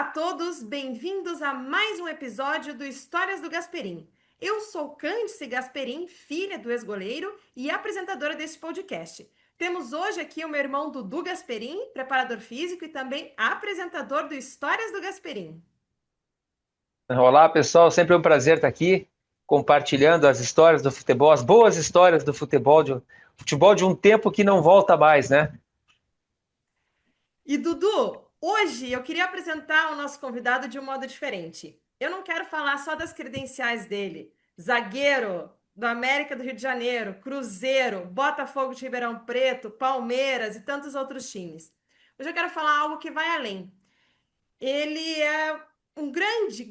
Olá a todos, bem-vindos a mais um episódio do Histórias do Gasperim. Eu sou Cândice Gasperim, filha do ex-goleiro e apresentadora deste podcast. Temos hoje aqui o meu irmão Dudu Gasperim, preparador físico e também apresentador do Histórias do Gasperim. Olá, pessoal. Sempre um prazer estar aqui compartilhando as histórias do futebol, as boas histórias do futebol de um tempo que não volta mais, né? E Dudu, hoje eu queria apresentar o nosso convidado de um modo diferente. Eu não quero falar só das credenciais dele. Zagueiro do América do Rio de Janeiro, Cruzeiro, Botafogo de Ribeirão Preto, Palmeiras e tantos outros times. Hoje eu quero falar algo que vai além. Ele é um grande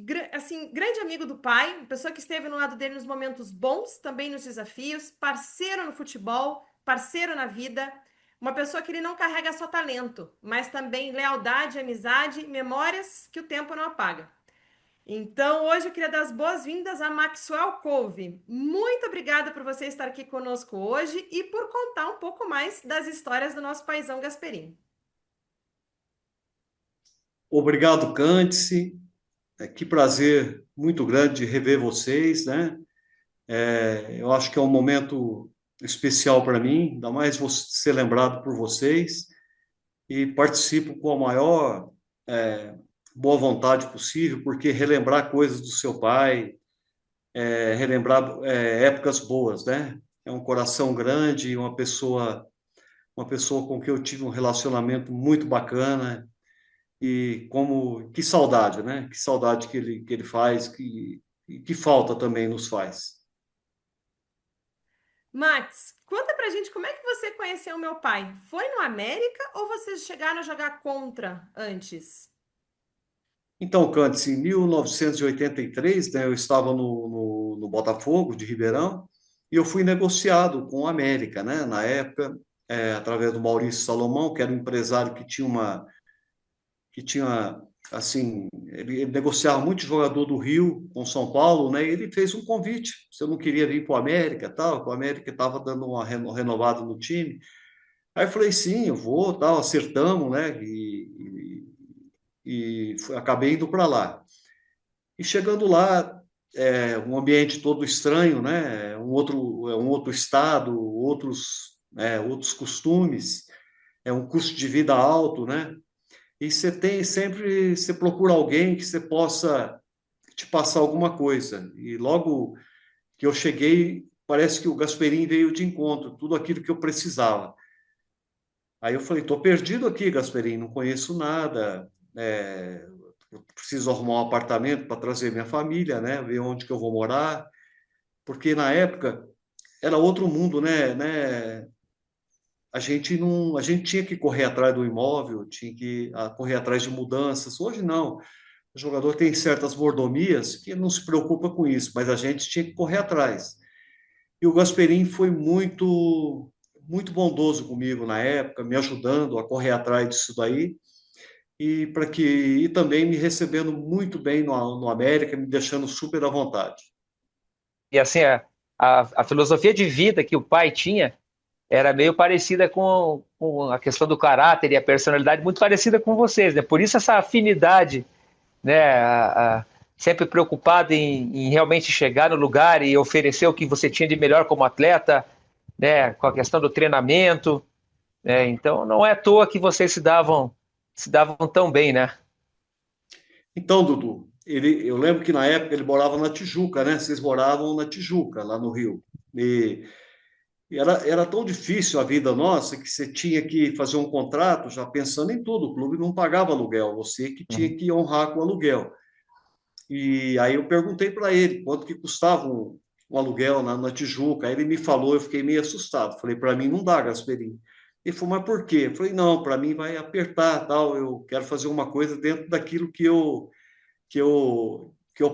amigo do pai, uma pessoa que esteve no lado dele nos momentos bons, também nos desafios, parceiro no futebol, parceiro na vida, uma pessoa que ele não carrega só talento, mas também lealdade, amizade, memórias que o tempo não apaga. Então, hoje eu queria dar as boas-vindas a Maxwell Couve. Muito obrigada por você estar aqui conosco hoje e por contar um pouco mais das histórias do nosso paizão Gasperim. Obrigado, Cândice. Que prazer muito grande rever vocês, né? Eu acho que é um momento especial para mim, ainda mais ser lembrado por vocês, e participo com a maior boa vontade possível, porque relembrar coisas do seu pai, relembrar épocas boas, né? É um coração grande, uma pessoa com quem eu tive um relacionamento muito bacana. E que saudade, né? Que saudade que ele faz, que falta também nos faz. Max, conta pra gente como é que você conheceu o meu pai. Foi no América ou vocês chegaram a jogar contra antes? Então, Cantes, em 1983, né, eu estava no Botafogo de Ribeirão e eu fui negociado com o América, né? Na época, através do Maurício Salomão, que era um empresário que tinha assim, ele negociava muito jogador do Rio com São Paulo, né? E ele fez um convite, se eu não queria vir para o América, tal, que o América estava dando uma renovada no time. Aí eu falei, sim, eu vou, tal, acertamos, né? Acabei indo para lá. E chegando lá, um ambiente todo estranho, né? Um outro estado, outros costumes, um custo de vida alto, né? E você procura alguém que você possa te passar alguma coisa. E logo que eu cheguei, parece que o Gasperim veio de encontro, tudo aquilo que eu precisava. Aí eu falei, estou perdido aqui, Gasperim, não conheço nada, eu preciso arrumar um apartamento para trazer minha família, né, ver onde que eu vou morar, porque na época era outro mundo, né? A gente tinha que correr atrás do imóvel, tinha que correr atrás de mudanças. Hoje não. O jogador tem certas mordomias que não se preocupa com isso, mas a gente tinha que correr atrás. E o Gasperim foi muito, muito bondoso comigo na época, me ajudando a correr atrás disso daí e também me recebendo muito bem no América, me deixando super à vontade. E assim, a filosofia de vida que o pai tinha era meio parecida com a questão do caráter e a personalidade, muito parecida com vocês, né? Por isso essa afinidade, né? Sempre preocupado em realmente chegar no lugar e oferecer o que você tinha de melhor como atleta, né? Com a questão do treinamento. Então não é à toa que vocês se davam tão bem, né? Então, Dudu, eu lembro que na época ele morava na Tijuca, né? Vocês moravam na Tijuca, lá no Rio. E era tão difícil a vida nossa que você tinha que fazer um contrato já pensando em tudo. O clube não pagava aluguel, você que tinha Uhum. que honrar com o aluguel. E aí eu perguntei para ele quanto que custava um aluguel na Tijuca. Aí ele me falou, eu fiquei meio assustado. Falei, para mim não dá, Gasperini. Ele falou, mas por quê? Eu falei, não, para mim vai apertar, tal. Eu quero fazer uma coisa dentro daquilo que eu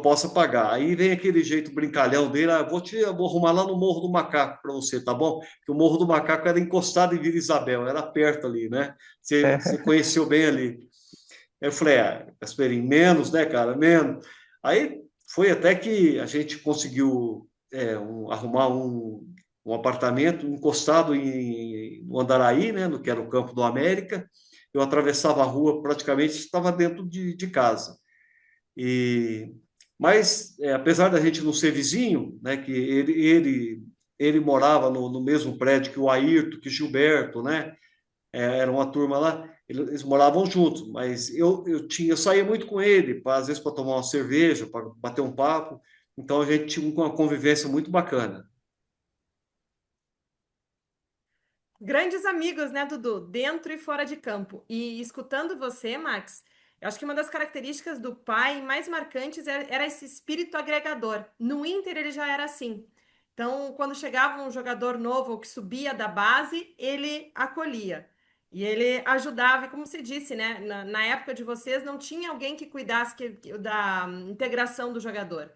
possa pagar. Aí vem aquele jeito brincalhão dele, eu vou arrumar lá no Morro do Macaco para você, tá bom? Porque o Morro do Macaco era encostado em Vila Isabel, era perto ali, né? Você conheceu bem ali. Aí eu falei, Gasperini, menos, né, cara, menos. Aí foi até que a gente conseguiu arrumar um apartamento encostado no Andaraí, né, no que era o Campo do América. eu atravessava a rua, praticamente estava dentro de casa. Mas, apesar da gente não ser vizinho, né, que ele morava no mesmo prédio que o Ayrton, que o Gilberto, né, era uma turma lá, eles moravam juntos, mas eu saía muito com ele, às vezes para tomar uma cerveja, para bater um papo, então a gente tinha uma convivência muito bacana. Grandes amigos, né, Dudu? Dentro e fora de campo. E escutando você, Max, eu acho que uma das características do pai mais marcantes era esse espírito agregador. No Inter ele já era assim. Então, quando chegava um jogador novo que subia da base, ele acolhia. E ele ajudava, e como você disse, né? Na época de vocês, não tinha alguém que cuidasse da integração do jogador.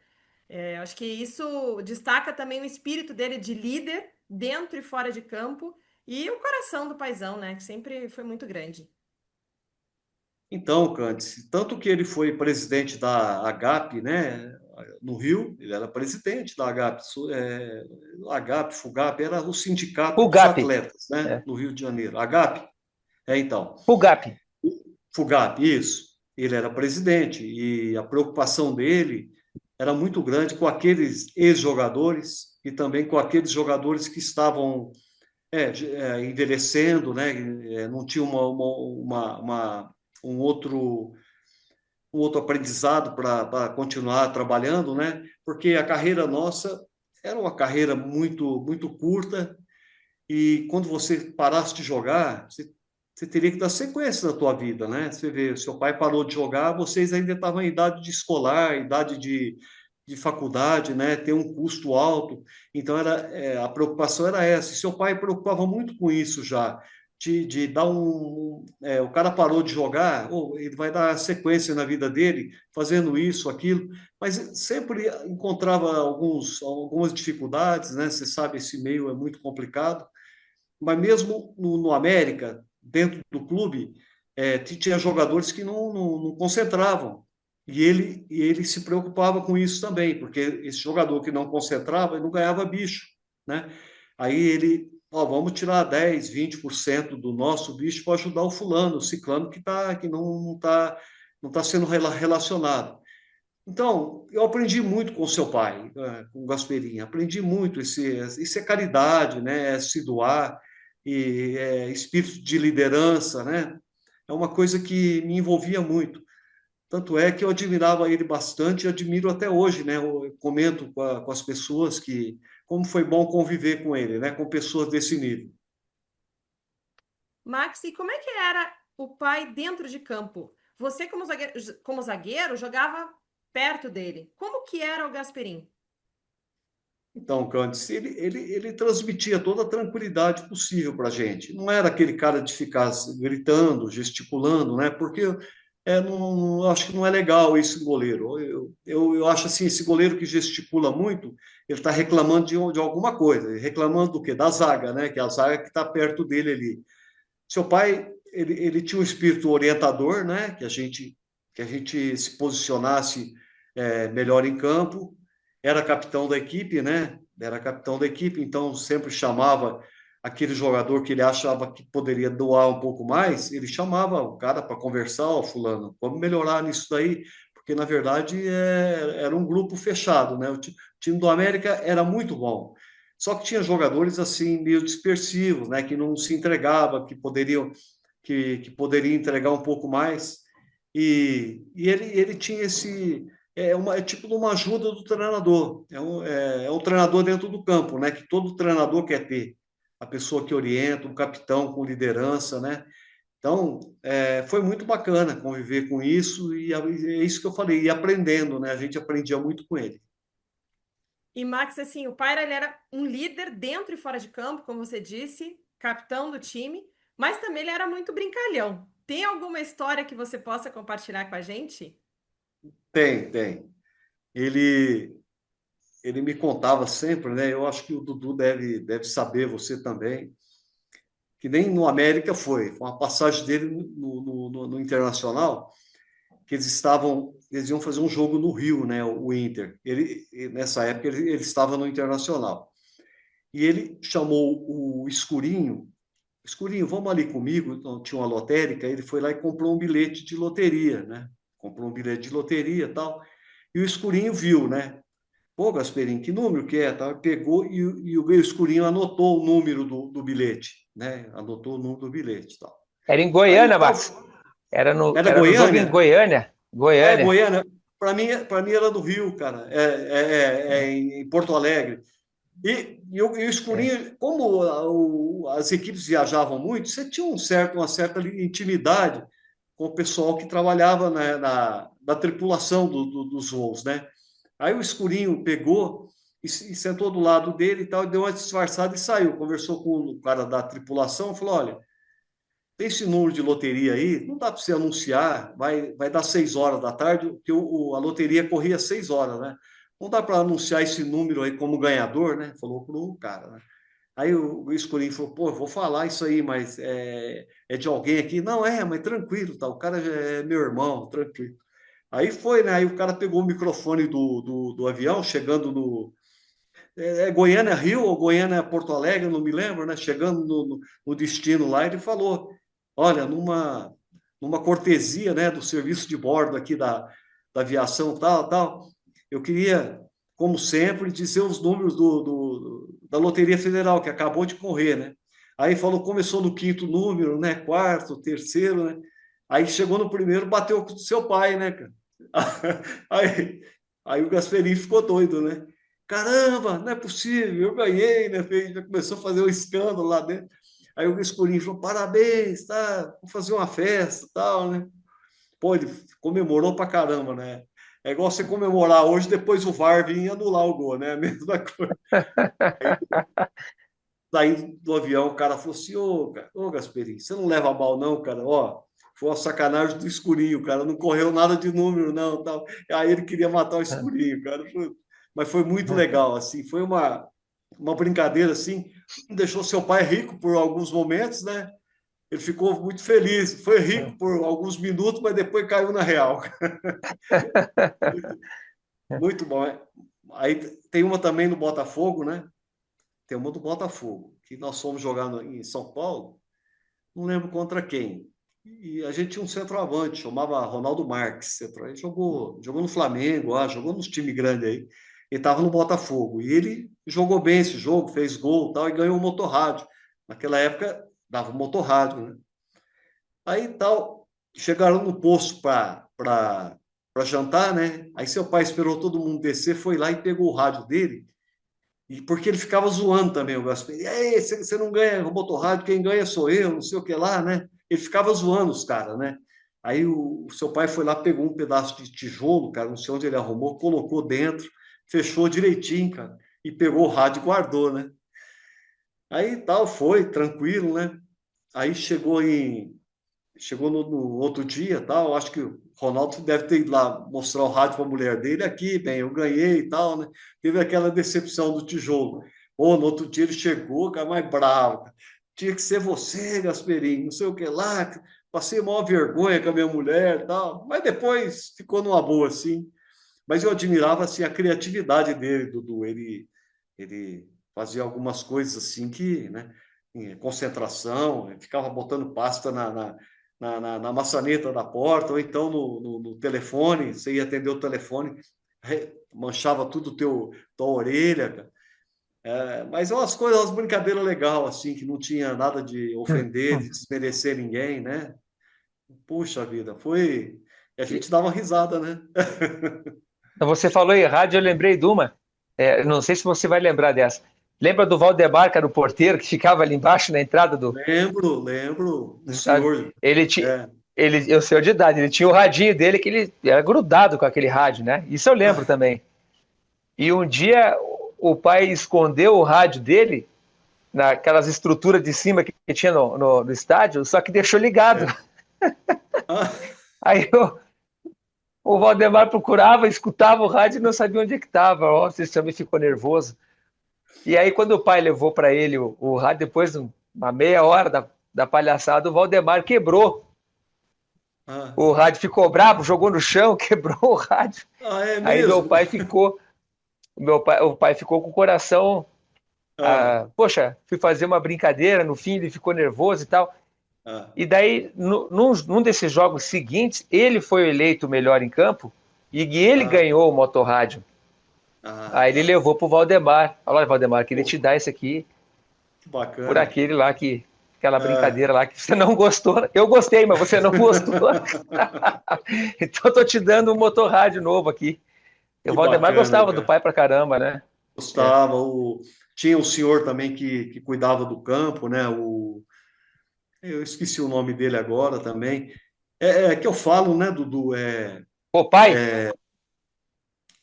Acho que isso destaca também o espírito dele de líder, dentro e fora de campo, e o coração do paizão, né? Que sempre foi muito grande. Então, Candice, tanto que ele foi presidente da AGAP, né, no Rio, ele era presidente da AGAP, AGAP, FUGAP, era o sindicato dos FUGAP. atletas, né, no Rio de Janeiro. AGAP, então. FUGAP. FUGAP, isso. Ele era presidente e a preocupação dele era muito grande com aqueles ex-jogadores e também com aqueles jogadores que estavam envelhecendo, né, não tinha um outro um outro aprendizado para continuar trabalhando, né? Porque a carreira nossa era uma carreira muito curta e quando você parasse de jogar, você teria que dar sequência na tua vida, né? Você vê, seu pai parou de jogar, vocês ainda estavam em idade de escolar, idade de faculdade, né? Tem um custo alto, então a preocupação era essa. E seu pai preocupava muito com isso já, de dar o cara parou de jogar, ele vai dar sequência na vida dele, fazendo isso, aquilo, mas sempre encontrava algumas dificuldades, né? Você sabe, esse meio é muito complicado, mas mesmo no América, dentro do clube, tinha jogadores que não concentravam. E ele se preocupava com isso também, porque esse jogador que não concentrava, ele não ganhava bicho, né? Aí vamos tirar 10, 20% do nosso bicho para ajudar o fulano, o ciclano que não tá sendo relacionado. Então, eu aprendi muito com o seu pai, com o Gasperini, aprendi muito isso é caridade, né? É se doar, e espírito de liderança, né? É uma coisa que me envolvia muito. Tanto é que eu admirava ele bastante e admiro até hoje, né? Eu comento com as pessoas como foi bom conviver com ele, né? Com pessoas desse nível. Max, e como é que era o pai dentro de campo? Você, como zagueiro, jogava perto dele. Como que era o Gasperim? Então, Candice, ele transmitia toda a tranquilidade possível para a gente. Não era aquele cara de ficar gritando, gesticulando, né? Porque não, acho que não é legal esse goleiro. Eu acho assim, esse goleiro que gesticula muito, ele está reclamando de alguma coisa. Reclamando do quê? Da zaga, né? Que é a zaga que está perto dele ali. Seu pai, ele tinha um espírito orientador, né? Que a gente se posicionasse melhor em campo. Era capitão da equipe, né? Era capitão da equipe, então sempre chamava aquele jogador que ele achava que poderia doar um pouco mais, ele chamava o cara para conversar, ó, fulano, vamos melhorar nisso daí, porque na verdade era um grupo fechado, né? O time do América era muito bom. Só que tinha jogadores assim meio dispersivos, né, que não se entregava, que poderiam entregar um pouco mais. E ele tinha é tipo de uma ajuda do treinador. É um treinador dentro do campo, né? Que todo treinador quer ter. A pessoa que orienta, um capitão com liderança, né? Então, foi muito bacana conviver com isso, e é isso que eu falei, e aprendendo, né? A gente aprendia muito com ele. E Max, assim, o pai ele era um líder dentro e fora de campo, como você disse, capitão do time, mas também ele era muito brincalhão. Tem alguma história que você possa compartilhar com a gente? Tem. Ele, ele me contava sempre, né? Eu acho que o Dudu deve saber, você também, que nem no América foi uma passagem dele no Internacional, que eles iam fazer um jogo no Rio, né? O Inter. Nessa época, ele estava no Internacional. E ele chamou o Escurinho Escurinho, vamos ali comigo. Então, tinha uma lotérica, ele foi lá e comprou um bilhete de loteria, né? Comprou um bilhete de loteria e tal. E o Escurinho viu, né? Pô, Gasperim, que número que é? Tá? Pegou e o Escurinho anotou o número do bilhete, né? Anotou o número do bilhete e tal. Era em Aí Goiânia, tal, Max. Era no, era era no jogo em Goiânia? Goiânia. É, Goiânia. Goiânia. Para mim era do Rio, cara. É em Porto Alegre. E o É. Escurinho, como as equipes viajavam muito, você tinha uma certa intimidade com o pessoal que trabalhava na tripulação dos voos, né? Aí o Escurinho pegou e sentou do lado dele e tal, e deu uma disfarçada e saiu. Conversou com o cara da tripulação, falou: olha, tem esse número de loteria aí, não dá para você anunciar, vai dar 6 horas da tarde, porque a loteria corria 6 horas, né? Não dá para anunciar esse número aí como ganhador, né? Falou pro cara, né? Aí o Escurinho falou, pô, eu vou falar isso aí, mas é de alguém aqui? Não, mas tranquilo, tá? O cara já é meu irmão, tranquilo. Aí foi, né? Aí o cara pegou o microfone do avião, chegando no. Goiânia Rio ou Goiânia Porto Alegre, não me lembro, né? Chegando no destino lá, ele falou: olha, numa cortesia, né, do serviço de bordo aqui da aviação tal, tal, eu queria, como sempre, dizer os números da Loteria Federal, que acabou de correr, né? Aí falou, começou no quinto número, né? Quarto, terceiro, né? Aí chegou no primeiro, bateu com o seu pai, né, cara? Aí, aí o Gasperini ficou doido, né? Caramba, não é possível, eu ganhei, né? Já começou a fazer um escândalo lá dentro. Aí o Escurinho falou, parabéns, tá? Vamos fazer uma festa e tal, né? Pô, ele comemorou pra caramba, né? É igual você comemorar hoje, depois o VAR vir e anular o gol, né? A mesma coisa. Saindo do avião, o cara falou assim, ô Gasperini, você não leva mal não, cara? Ó, foi uma sacanagem do Escurinho, cara, não correu nada de número não, tal. Aí ele queria matar o Escurinho, cara. Mas foi muito legal, assim, foi uma brincadeira, assim, deixou seu pai rico por alguns momentos, né? Ele ficou muito feliz, foi rico por alguns minutos, mas depois caiu na real. Muito, muito bom. Aí tem uma também no Botafogo, né? Tem uma do Botafogo, que nós fomos jogar em São Paulo, não lembro contra quem. E a gente tinha um centroavante, chamava Ronaldo Marques. Ele jogou no Flamengo, jogou nos times grandes aí. Ele estava no Botafogo. E ele jogou bem esse jogo, fez gol e tal, e ganhou o motorrádio. Naquela época, dava o motorrádio, né? Aí tal, chegaram no posto para jantar, né? Aí seu pai esperou todo mundo descer, foi lá e pegou o rádio dele, e porque ele ficava zoando também o Gaspar. E aí, você não ganha o motorrádio, quem ganha sou eu, não sei o que lá, né? Ele ficava zoando os caras, né? Aí o seu pai foi lá, pegou um pedaço de tijolo, cara, não sei onde ele arrumou, colocou dentro, fechou direitinho, cara, e pegou o rádio e guardou, né? Aí tal, foi, tranquilo, né? Aí chegou no outro dia, tal, acho que o Ronaldo deve ter ido lá mostrar o rádio para a mulher dele aqui, bem, eu ganhei e tal, né? Teve aquela decepção do tijolo. Ou no outro dia ele chegou, cara, mais bravo. Cara. Tinha que ser você, Gasperini, não sei o que lá. Passei maior vergonha com a minha mulher e tal. Mas depois ficou numa boa, assim. Mas eu admirava, assim, a criatividade dele, Dudu. Ele fazia algumas coisas, assim, que, né? Em concentração, ficava botando pasta na maçaneta da porta, ou então no telefone, você ia atender o telefone, manchava tudo tua orelha, cara. Mas é umas coisas, umas brincadeiras legais, assim, que não tinha nada de ofender, de desmerecer ninguém, né? Puxa vida, foi. E a gente dava risada, né? Você falou em rádio, eu lembrei de uma. Não sei se você vai lembrar dessa. Lembra do Valdemar, que era o porteiro, que ficava ali embaixo na entrada Lembro, o do estádio? senhor. Ele tinha. É. Eu sei de idade, ele tinha o radinho dele que ele era grudado com aquele rádio, né? Isso eu lembro Ah, também. E um dia o pai escondeu o rádio dele naquelas estruturas de cima que tinha no estádio, só que deixou ligado. é. Ah, Aí o Valdemar procurava, escutava o rádio e não sabia onde é que estava. Ó, você também ficou nervoso. E aí, quando o pai levou para ele o rádio, depois de uma meia hora da palhaçada, o Valdemar quebrou. ah. O rádio ficou bravo, jogou no chão, quebrou o rádio. É Aí mesmo? o pai ficou com o coração Ah, Poxa, fui fazer uma brincadeira, no fim ele ficou nervoso e tal. ah, E daí, num desses jogos seguintes, ele foi eleito o melhor em campo e ele ah, ganhou o motorrádio. Aí ele ah, levou pro Valdemar. Falou, olha, Valdemar, queria te pô, dar esse aqui que por bacana. aquele lá aquela Ah, brincadeira lá que você não gostou. Eu gostei, mas você não gostou. Então eu tô te dando um motorrádio novo aqui. E o que Valdemar bacana, gostava do cara. pai pra caramba, né? É. Gostava. Tinha o senhor também que cuidava do campo, né? Eu esqueci o nome dele agora também. É que eu falo, né, Dudu? Pô, pai?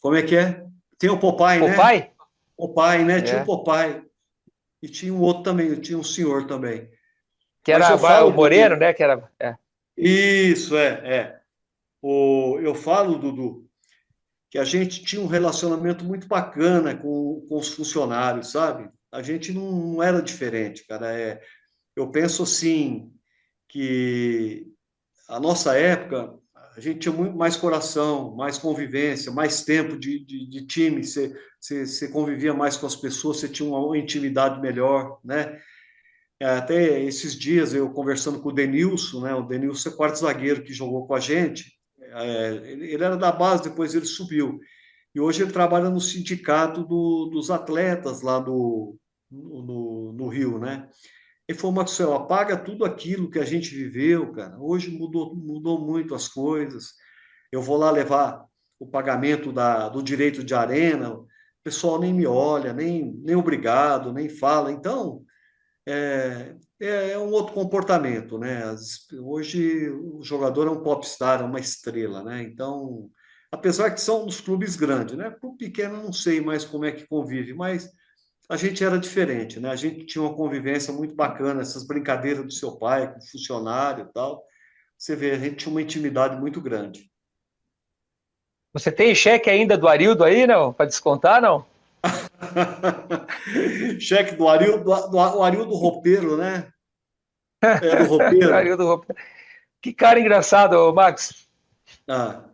Como é que é? Tem o Popeye, Pô, né? pai? Popeye, né? Tinha o É. Popeye. E tinha um outro também, tinha um senhor também. Que Mas era eu o falo, Moreno, Dudu. né? Que era. É. Isso, é. Eu falo, Dudu, que a gente tinha um relacionamento muito bacana com os funcionários, sabe? A gente não era diferente, cara. Eu penso assim que a nossa época a gente tinha muito mais coração, mais convivência, mais tempo de time. Você convivia mais com as pessoas, você tinha uma intimidade melhor, né? Até esses dias eu conversando com o Denilson, né? O Denilson é quarto zagueiro que jogou com a gente. Ele era da base, depois ele subiu. E hoje ele trabalha no sindicato dos atletas lá no Rio, né? Ele falou, Maxwell, apaga tudo aquilo que a gente viveu, cara. Hoje mudou muito as coisas. Eu vou lá levar o pagamento do direito de arena, o pessoal nem me olha, nem obrigado, nem fala. Então, é um outro comportamento, né? Hoje o jogador é um popstar, é uma estrela, né? Então, apesar que são dos clubes grandes, né? Para o pequeno, não sei mais como é que convive, mas a gente era diferente, né? A gente tinha uma convivência muito bacana, essas brincadeiras do seu pai, com funcionário e tal. Você vê, a gente tinha uma intimidade muito grande. Você tem cheque ainda do Arildo aí, não? Para descontar, não? Cheque do Arildo, o Arildo Roupeiro, né? Era o roupeiro. Arildo, que cara engraçado, ô, Max. Ah,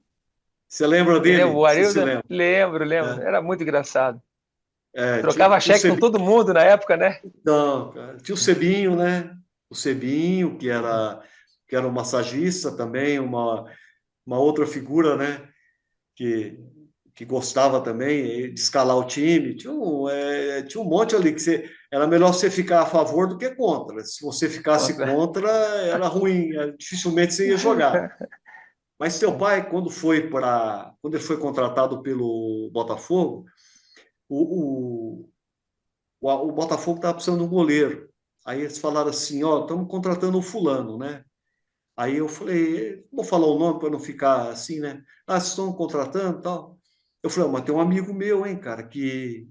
você lembra Você lembra dele? o Você se Arildo? lembra? Lembro, lembro. É, Era muito engraçado. tinha, Trocava tinha o cheque com Cebinho, todo mundo na época, né? não, cara, tinha o Cebinho, né? O Cebinho, que era um massagista também, uma outra figura, né? Que, que gostava também de escalar o time. Tinha um monte ali que era melhor você ficar a favor do que contra. Se você ficasse Contra. contra, era ruim, dificilmente você ia jogar. Mas teu pai, quando ele foi contratado pelo Botafogo, o, o Botafogo estava precisando de um goleiro. Aí eles falaram assim, ó, estamos contratando o fulano, né? Aí eu falei, vou falar o nome para não ficar assim, né? Ah, vocês estão contratando e tal. Eu falei, mas tem um amigo meu, hein, cara, que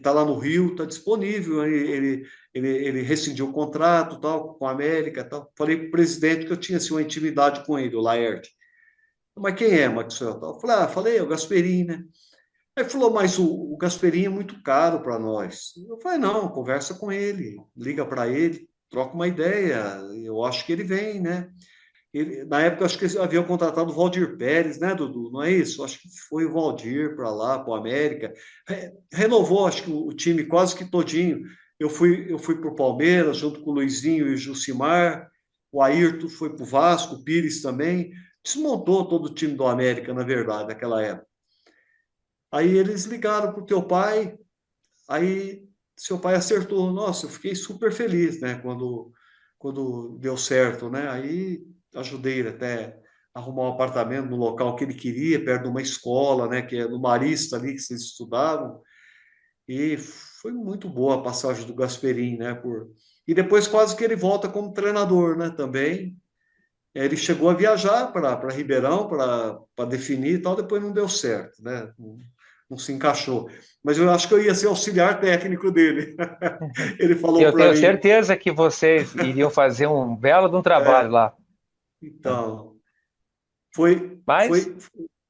tá lá no Rio, tá disponível. Ele rescindiu o contrato, tal, com a América, tal. Falei pro presidente que eu tinha assim, uma intimidade com ele, o Laerte. Mas quem é, Maxwell? Tal? Eu falei, é o Gasperini, né? Aí falou, mas o Gasperini é muito caro para nós. Eu falei, não, conversa com ele, liga para ele, troca uma ideia. Eu acho que ele vem, né? Na época, acho que eles haviam contratado o Valdir Pérez, né, Dudu? Não é isso? Acho que foi o Valdir para lá, para o América. Renovou, acho que o time quase que todinho. Eu fui para o Palmeiras, junto com o Luizinho e o Jucimar. O Ayrton foi para o Vasco, o Pires também. Desmontou todo o time do América, na verdade, naquela época. Aí eles ligaram para o teu pai, aí seu pai acertou. Nossa, eu fiquei super feliz, né, quando deu certo, né? Aí ajudei ele até a arrumar um apartamento no local que ele queria, perto de uma escola, né, que é no Marista ali que vocês estudavam. E foi muito boa a passagem do Gasperini, né, E depois quase que ele volta como treinador, né, também. Ele chegou a viajar para Ribeirão para definir e tal, depois não deu certo, né? Não se encaixou. Mas eu acho que eu ia ser auxiliar técnico dele. Ele falou Eu para tenho mim. certeza que vocês iriam fazer um belo de um trabalho lá. Então, foi, Mas, foi,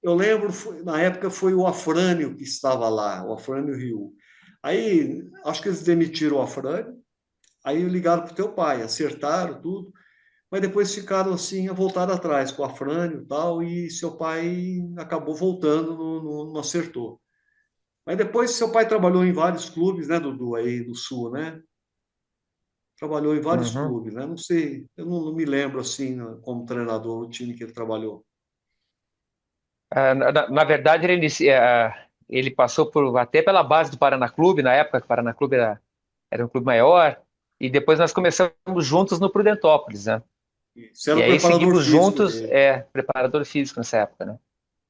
eu lembro, na época foi o Afrânio que estava lá, o Afrânio Rio. Aí, acho que eles demitiram o Afrânio, aí ligaram para o teu pai, acertaram tudo, mas depois ficaram assim, voltaram atrás com o Afrânio e tal, e seu pai acabou voltando, não acertou. Mas depois seu pai trabalhou em vários clubes, né, Dudu, aí do Sul, né? Trabalhou em vários Uhum. clubes, né? Não sei, eu não me lembro assim, né, como treinador, o time que ele trabalhou. Na verdade, ele passou até pela base do Paraná Clube, na época que o Paraná Clube era um clube maior, e depois nós começamos juntos no Prudentópolis, né? Você era E o aí preparador seguimos físico juntos, dele. preparador físico nessa época, né?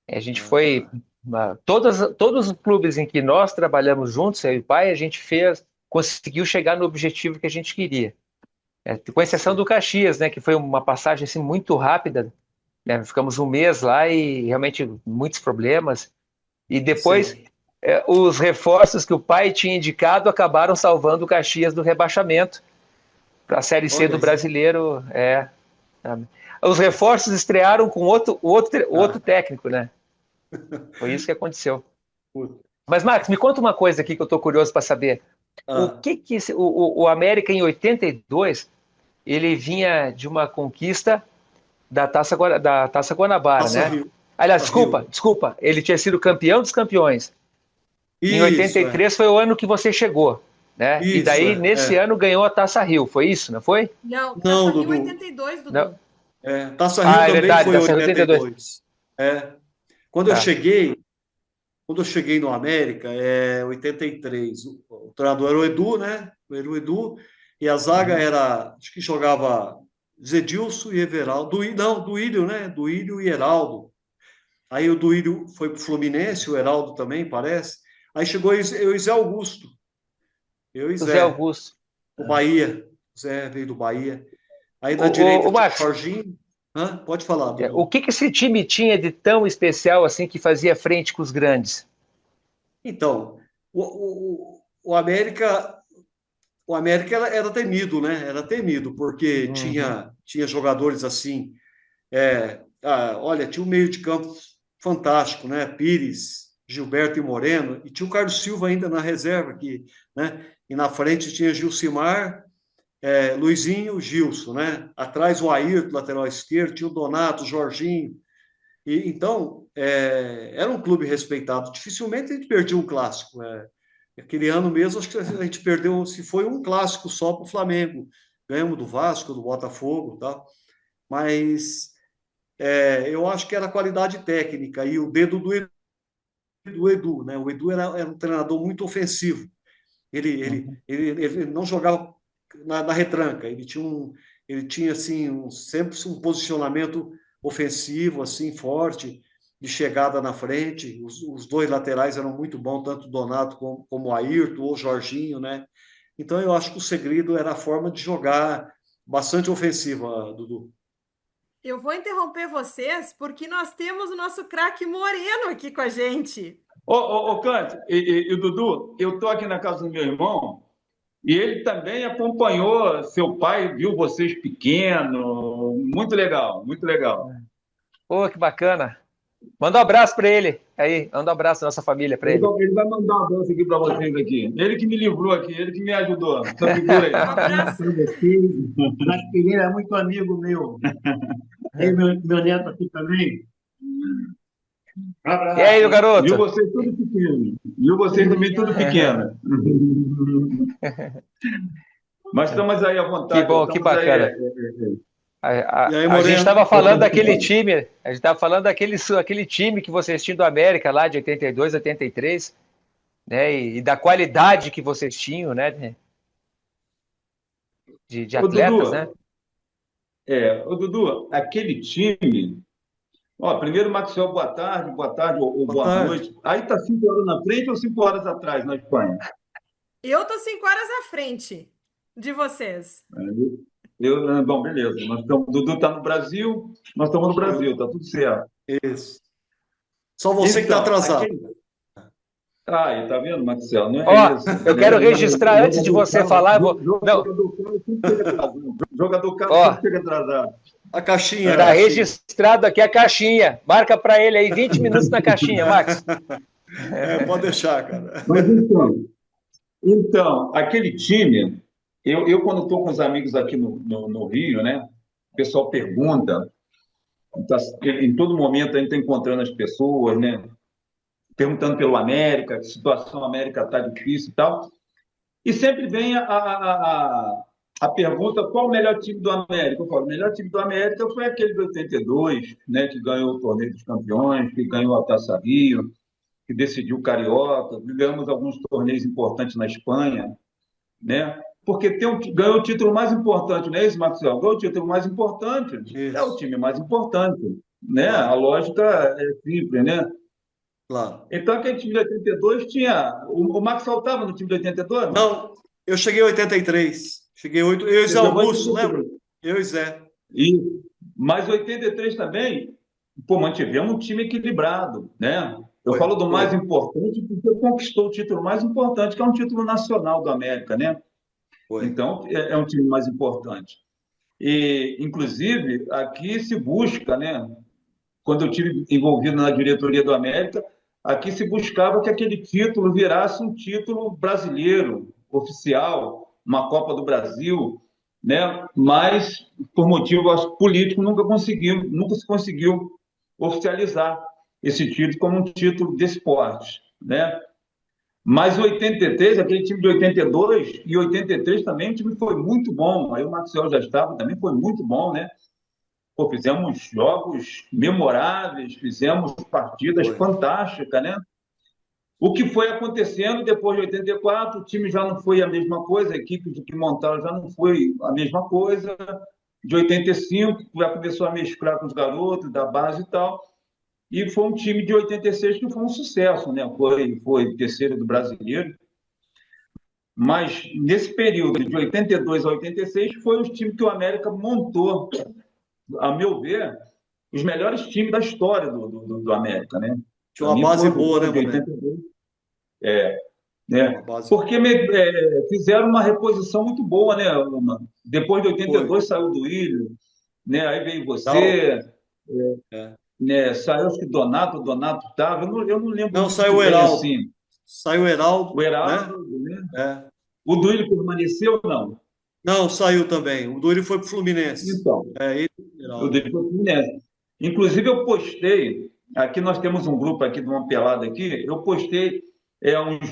A gente foi, Ah, todos os clubes em que nós trabalhamos juntos, eu e o pai, a gente conseguiu chegar no objetivo que a gente queria. Com exceção do sei. Caxias, né, que foi uma passagem assim muito rápida, né? Ficamos um mês lá e realmente muitos problemas. E depois, Sei. os reforços que o pai tinha indicado acabaram salvando o Caxias do rebaixamento para a Série C Olha do aí. Brasileiro. Sabe? Os reforços estrearam com outro Ah, técnico, né? Foi isso que aconteceu. puta. Mas, Max, me conta uma coisa aqui que eu estou curioso para saber. O Ah, que que o América em 82 ele vinha de uma conquista da Taça Guanabara, Taça né? Rio. Aliás, Taça Rio. desculpa, ele tinha sido campeão dos campeões. Em Isso, é. 83 foi o ano que você chegou, né? E Isso, daí, é. nesse É. ano, ganhou a Taça Rio, foi isso, não foi? Não, Taça Não, Rio Dudu. 82, Não. Dudu. É, Taça Rio Ah, é também verdade, foi em Taça Rio 82. 82. É. Quando eu Tá. cheguei, quando eu cheguei no América, 83, o treinador era o Edu, né? Era o Edu, e a zaga Uhum. era, acho que jogava Zedilson e Everaldo, não, Duílio, né? Duílio e Heraldo. Aí o Duílio foi pro Fluminense, o Heraldo também, parece. Aí chegou o Zé Augusto, eu e O Zé Zé, Augusto. o Bahia. O Zé veio do Bahia. Aí na O direita tinha o Max, Jorginho. Hã? Pode falar, o Dudu. que que esse time tinha de tão especial assim que fazia frente com os grandes? Então, o América era temido, né? Era temido, porque Uhum. tinha jogadores assim. Olha, tinha um meio de campo fantástico, né? Pires, Gilberto e Moreno, e tinha o Carlos Silva ainda na reserva aqui, né? E na frente tinha Gilcimar, Luizinho, Gilson, né? Atrás o Ayrton, lateral esquerdo, tinha o Donato, o Jorginho. E, então, era um clube respeitado. Dificilmente a gente perdia um clássico. Aquele ano mesmo, acho que a gente perdeu, se foi um clássico só para o Flamengo. Ganhamos do Vasco, do Botafogo, tal. Mas eu acho que era qualidade técnica e o dedo do Edu, né? O Edu era um treinador muito ofensivo. Uhum. Ele não jogava na retranca. Ele tinha assim sempre um posicionamento ofensivo, assim forte, de chegada na frente. Os dois laterais eram muito bons, tanto o Donato como o Ayrton ou o Jorginho, né? Então eu acho que o segredo era a forma de jogar bastante ofensiva, Dudu. Eu vou interromper vocês porque nós temos o nosso craque Moreno aqui com a gente. Cante, e Dudu, eu estou aqui na casa do meu irmão e ele também acompanhou seu pai, viu vocês pequeno, muito legal, muito legal. Pô, que bacana. Manda um abraço para ele. Aí, manda um abraço da nossa família para ele. Ele vai mandar um abraço aqui para vocês aqui. Ele que me livrou aqui, ele que me ajudou. Essa figura Um aí. abraço. Mas Pereira é muito amigo meu. Tem meu neto aqui também. E aí, Abraço, o hein? Viu garoto? vocês tudo pequeno. Viu vocês também tudo pequeno. Mas estamos aí à Que vontade, bom, que estamos aí. bacana. E aí, A gente Moreno? estava falando daquele time, a gente estava falando aquele time que vocês tinham do América lá de 82, 83, né? E da qualidade que vocês tinham, né? De Ô, atletas, né? Dudu, aquele time. Ó, primeiro, Maxwell, boa tarde ou Boa boa tarde. noite. Aí está 5 horas na frente ou 5 horas atrás na Espanha? Eu tô 5 horas à frente de vocês. Bom, beleza. Dudu está no Brasil, nós estamos no Brasil, Eu, está tudo certo. isso. Só você que está Então, atrasado. Aí, tá vendo, Marcelo? Não é Ó, isso. eu quero registrar antes de Jogador você caro, falar, não, jogador caro sempre chega atrasado. Jogador caro ó, sempre chega atrasado. A tá É. caixinha. registrado aqui a caixinha. Marca para ele aí 20 minutos na caixinha, Max. Pode deixar, cara. Mas então, aquele time, eu quando estou com os amigos aqui no Rio, né? O pessoal pergunta, em todo momento a gente está encontrando as pessoas, né? perguntando pelo América, que situação América está difícil e tal. E sempre vem a pergunta: qual o melhor time do América? Eu falo: o melhor time do América foi aquele de 82, né, que ganhou o Torneio dos Campeões, que ganhou a Taça Rio, que decidiu o Carioca, ganhamos alguns torneios importantes na Espanha, né? Porque ganhou o título mais importante, não é isso, Maxwell? Ganhou o título mais importante, é o Isso, time mais importante, né? A claro, lógica é simples, né? claro. Então, aquele time de 82 tinha. O Maxwell estava no time de 82, não? Não, eu cheguei em 83. Cheguei 8, eu e Você Zé jogou em Augusto, lembra? 83. Eu e Zé. E, mas 83 também, pô, mantivemos um time equilibrado, né? Eu Foi, falo do mais foi, importante porque conquistou o título mais importante, que é um título nacional do América, né? foi. Então, é um time mais importante. E, inclusive, aqui se busca, né? Quando eu tive envolvido na diretoria do América, aqui se buscava que aquele título virasse um título brasileiro, oficial, uma Copa do Brasil, né? Mas, por motivos políticos, nunca se conseguiu oficializar esse título como um título de esporte, né? Mas 83, aquele time de 82 e 83 também, o time foi muito bom. Aí o Maxwell já estava, também foi muito bom, né? Pô, fizemos jogos memoráveis, fizemos partidas Foi. fantásticas, né? O que foi acontecendo depois de 84, o time já não foi a mesma coisa, a equipe que montaram já não foi a mesma coisa. De 85, já começou a mesclar com os garotos da base e tal. E foi um time de 86 que foi um sucesso, né? Foi terceiro do brasileiro. Mas nesse período de 82 a 86 foi o time que o América montou, a meu ver, os melhores times da história do América, né? Tinha Para uma mim base foi, boa, foi né, de Moreno? 82, Uma né? base Porque fizeram uma reposição muito boa, né? Depois de foi. 82 saiu do Duílio, né? Aí veio Não, você, é. né? Saiu acho que Donato estava, eu não lembro Não, muito saiu o bem Heraldo. assim. Saiu o O Heraldo, né? Heraldo, né? É. O Duílio permaneceu ou não? Não, saiu também. O Duri foi pro Fluminense. Então, É, ele e o o Heraldo. Duílio foi Fluminense. Inclusive, eu postei, aqui nós temos um grupo aqui de uma pelada aqui, eu postei um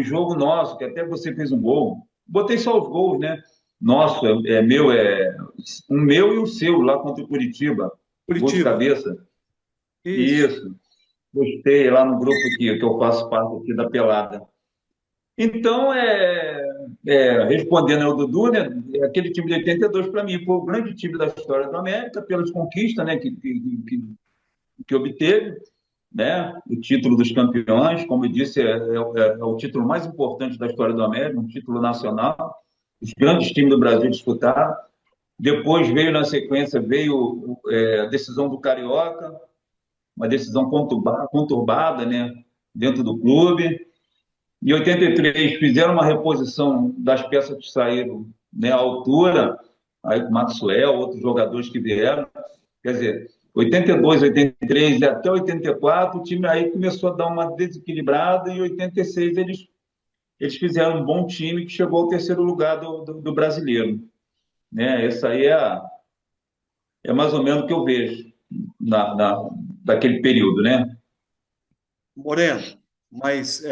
jogo nosso, que até você fez um gol. Botei só os gols, né? Nosso, meu, um meu e o seu, lá contra o Curitiba. Gol de Curitiba. cabeça. Isso. Isso. Postei lá no grupo que eu faço parte aqui da pelada. Então, respondendo ao Dudu, né, aquele time de 82 para mim foi o grande time da história do América, pelas conquistas, né, que obteve, né, o título dos campeões, como eu disse, é o título mais importante da história do América, um título nacional. Os grandes times do Brasil disputaram. Depois veio, na sequência, a decisão do Carioca, uma decisão conturbada, né, dentro do clube. Em 83 fizeram uma reposição das peças que saíram, né, à altura, aí o Maxwell, outros jogadores que vieram. Quer dizer, 82, 83 e até 84, o time aí começou a dar uma desequilibrada, e em 86 eles fizeram um bom time que chegou ao terceiro lugar do brasileiro. Né? Isso aí é mais ou menos o que eu vejo daquele período. Né? Moreno, mas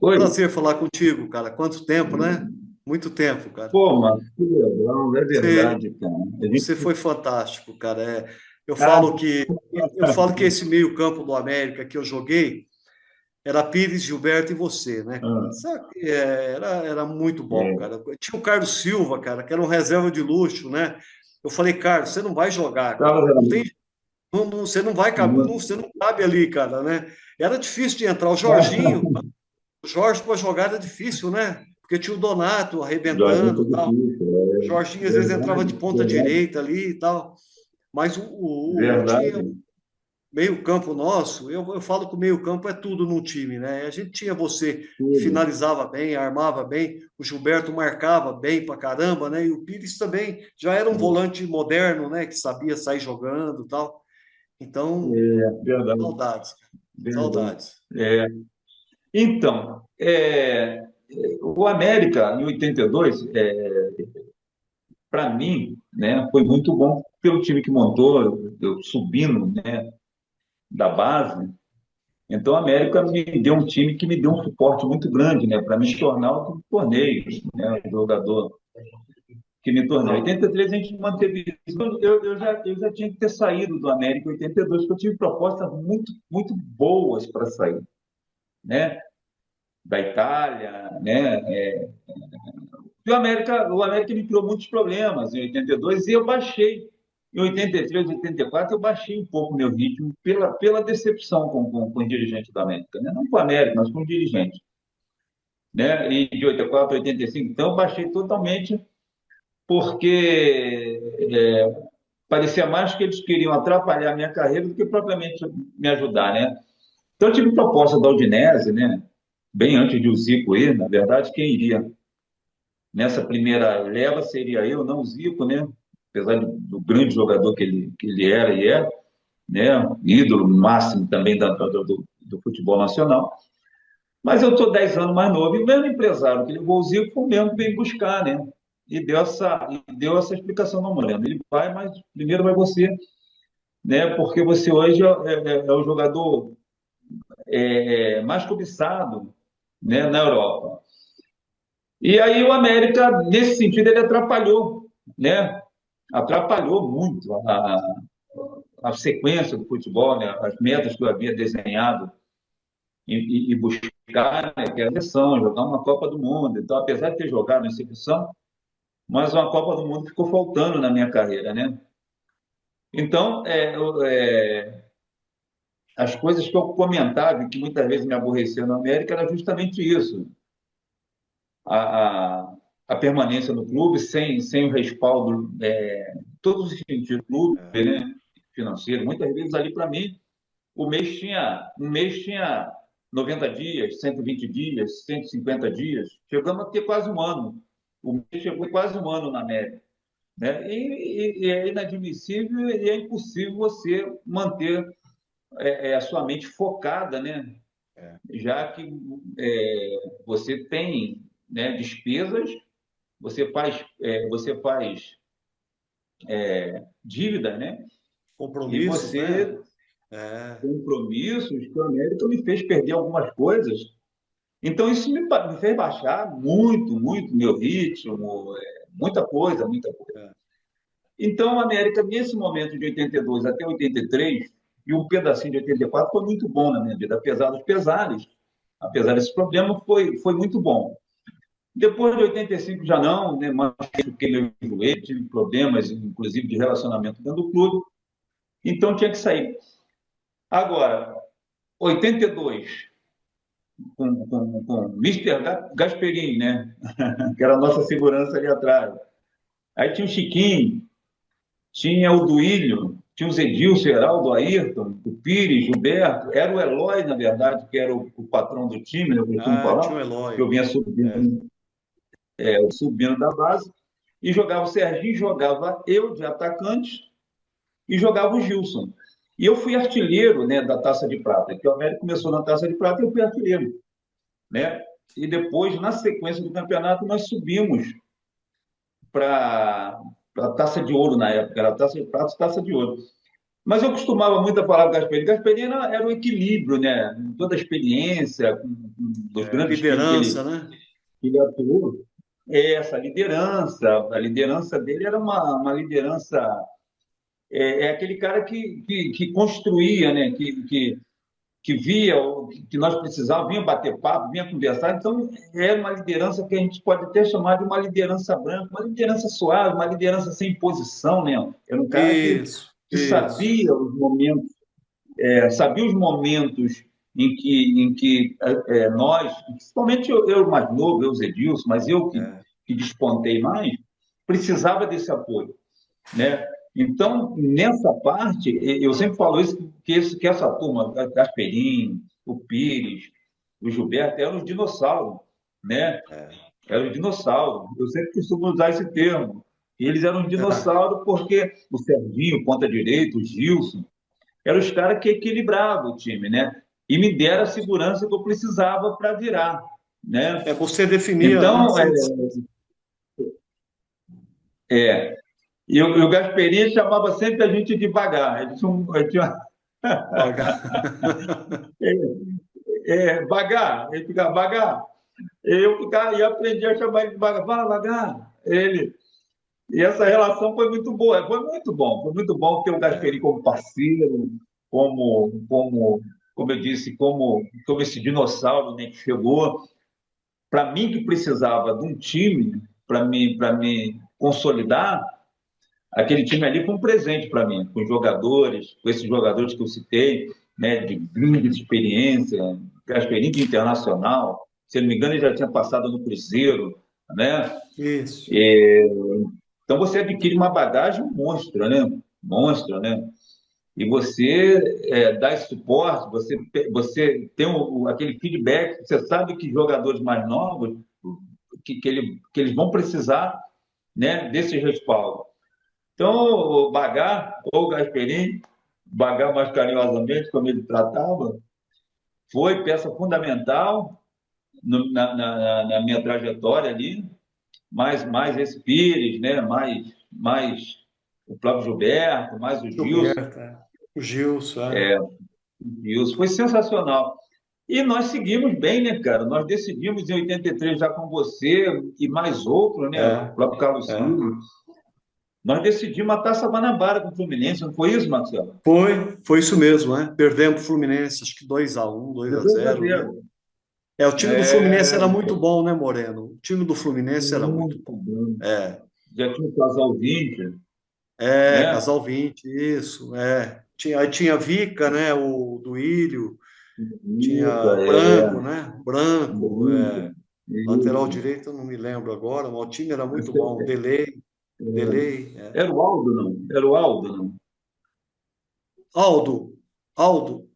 Oi, prazer falar contigo, cara. Quanto tempo, né? Muito tempo, cara. pô, mano, que legal, é Você, verdade, cara. A você gente... foi fantástico, cara. Eu Ah, falo que eu falo que esse meio-campo do América que eu joguei era Pires, Gilberto e você, né, cara? ah, Era muito bom, é, cara. Tinha o Carlos Silva, cara, que era um reserva de luxo, né? Eu falei, Carlos, você não vai jogar, cara. Carlos era Não tem, você não vai caber, muito... você não cabe ali, cara, né? Era difícil de entrar. O Jorginho, o Jorge para jogar era difícil, né? Porque tinha o Donato Jorginho arrebentando, foi e tal. difícil, O Jorginho às vezes entrava de verdade, ponta verdade, direita ali e tal. Mas o time, verdade. meio-campo nosso, eu falo que o meio-campo é tudo num time, né? A gente tinha você que Tudo. finalizava bem, armava bem, o Gilberto marcava bem pra caramba, né? E o Pires também já era um volante moderno, né? Que sabia sair jogando e tal. Então, Verdade, saudades, verdade. saudades. É, então, o América, em 82, para mim, né, foi muito bom pelo time que montou, eu subindo, né, da base. Então, a América me deu um time que me deu um suporte muito grande, né, para me tornar o que me tornei, né, o jogador que me tornei. Em 83 a gente manteve isso. Eu já tinha que ter saído do América em 82, porque eu tive propostas muito, muito boas para sair, né, da Itália, né, e o América me criou muitos problemas em 82 e eu baixei. Em 83, 84, eu baixei um pouco meu ritmo pela decepção com o dirigente do América, né? Não com o América, mas com o dirigente. Né? E de 84 a 85, então, eu baixei totalmente porque parecia mais que eles queriam atrapalhar a minha carreira do que propriamente me ajudar. Né? Então, eu tive proposta da Udinese, né? Bem antes de o Zico ir, na verdade, quem iria nessa primeira leva seria eu, não o Zico, né? Apesar do grande jogador que ele era e é, né? Ídolo máximo também do futebol nacional. Mas eu estou 10 anos mais novo e o mesmo empresário que levou o Zico foi o mesmo que veio buscar, né? E deu essa explicação, não, Moreno. Ele vai, mas primeiro vai você, né? Porque você hoje é o jogador mais cobiçado, né, na Europa. E aí o América, nesse sentido, ele atrapalhou, né? Atrapalhou muito a sequência do futebol, né? As metas que eu havia desenhado e buscar, né? Que é a seleção, jogar uma Copa do Mundo. Então, apesar de ter jogado na seleção, mas uma Copa do Mundo ficou faltando na minha carreira, né? Então, as coisas que eu comentava e que muitas vezes me aborreciam na América era justamente isso. A permanência no clube sem o respaldo, todos os sentidos do clube, né? Financeiro. Muitas vezes ali para mim, um mês tinha 90 dias, 120 dias, 150 dias. Chegamos a ter quase um ano. O mês chegou quase um ano na média. Né? E é inadmissível e é impossível você manter a sua mente focada, né? Já que você tem, né, despesas, você faz dívida, né? E Compromissos, né? você É, compromissos que o América me fez perder algumas coisas. Então, isso me fez baixar muito, muito meu ritmo, muita coisa, muita coisa. é. Então, a América, nesse momento de 82 até 83, e um pedacinho de 84, foi muito bom na minha vida, apesar dos pesares, apesar desse problema, foi muito bom. Depois de 85 já não, né, mas fiquei meu joelho, tive problemas, inclusive, de relacionamento dentro do clube, então tinha que sair. Agora, 82, com o Mister Gasperini, né? Que era a nossa segurança ali atrás. Aí tinha o Chiquinho, tinha o Duílio, tinha o Zedilson, Heraldo, Ayrton, o Pires, Gilberto, era o Eloy, na verdade, que era o patrão do time, né? Eu costumo Tinha o falar, que eu Eloy. vinha É. subindo da base, e jogava o Serginho, jogava eu de atacante e jogava o Gilson. E eu fui artilheiro, né, da Taça de Prata, que o América começou na Taça de Prata e eu fui artilheiro, né? E depois, na sequência do campeonato, nós subimos para a Taça de Ouro na época, era Taça de Prata e Taça de Ouro. Mas eu costumava muito a falar do Gasperini. Gasperini era o equilíbrio, né? Toda a experiência dos grandes times que Liderança, ele, né? que ele atuou. Essa liderança, a liderança dele era uma liderança. É aquele cara que construía, né? Que via o que nós precisávamos, vinha bater papo, vinha conversar. Então, era uma liderança que a gente pode até chamar de uma liderança branca, uma liderança suave, uma liderança sem posição, né? Era um cara Isso, que isso. sabia os momentos em que nós, principalmente eu mais novo, eu, Zé Dilson, mas eu É. que despontei mais, precisava desse apoio, né? Então, nessa parte, eu sempre falo isso, que essa turma, Gasperini, o Pires, o Gilberto, eram os dinossauros, né? É. Eram os dinossauros. Eu sempre costumo usar esse termo. Eles eram os dinossauros porque o Serginho, ponta direito, o Gilson, eram os caras que equilibravam o time, né? E me deram a segurança que eu precisava para virar, né? Você definia, né? Então, e o Gasperini chamava sempre a gente devagar. Ele tinha Bagá. Bagá, ele ficava, Bagá. Eu ficava, e aprendi a chamar ele de Bagá. Fala, Bagá. Ele. E essa relação foi muito boa, foi muito bom ter o Gasperini como parceiro, como eu disse, como esse dinossauro, né, que chegou. Para mim, que precisava de um time para me consolidar, aquele time ali foi um presente para mim, com esses jogadores que eu citei, né, de grande experiência, Gasperini de internacional, se não me engano, ele já tinha passado no Cruzeiro, né? Isso. Então você adquire uma bagagem monstra, né? Monstra, né? E você dá esse suporte, você tem aquele feedback, você sabe que jogadores mais novos que eles vão precisar, né, desse respaldo. Então, o Bagá, ou o Gasperini, Bagá mais carinhosamente, como ele tratava, foi peça fundamental na minha trajetória ali, mais esse Pires, né, mais o próprio Gilberto, mais o Gilson. Gilberto, o Gilson, Gilson. Foi sensacional. E nós seguimos bem, né, cara? Nós decidimos em 83 já com você e mais outro, né? O próprio Carlos Silva. Nós decidimos a Taça Guanabara com o Fluminense, não foi isso, Marcelo? Foi isso mesmo, né? Perdemos para o Fluminense, acho que 2-1, 2-0, né? O time do Fluminense era muito bom, né, Moreno? O time do Fluminense era muito bom. Já tinha o Casal 20. Né? Casal 20, isso. Aí tinha Vica, né? O do Ilho. Tinha Branco, né? Branco. Lateral direito, eu não me lembro agora, mas o time era muito bom. Delay. Era o Aldo, não? Era o Aldo, não? Aldo. Aldo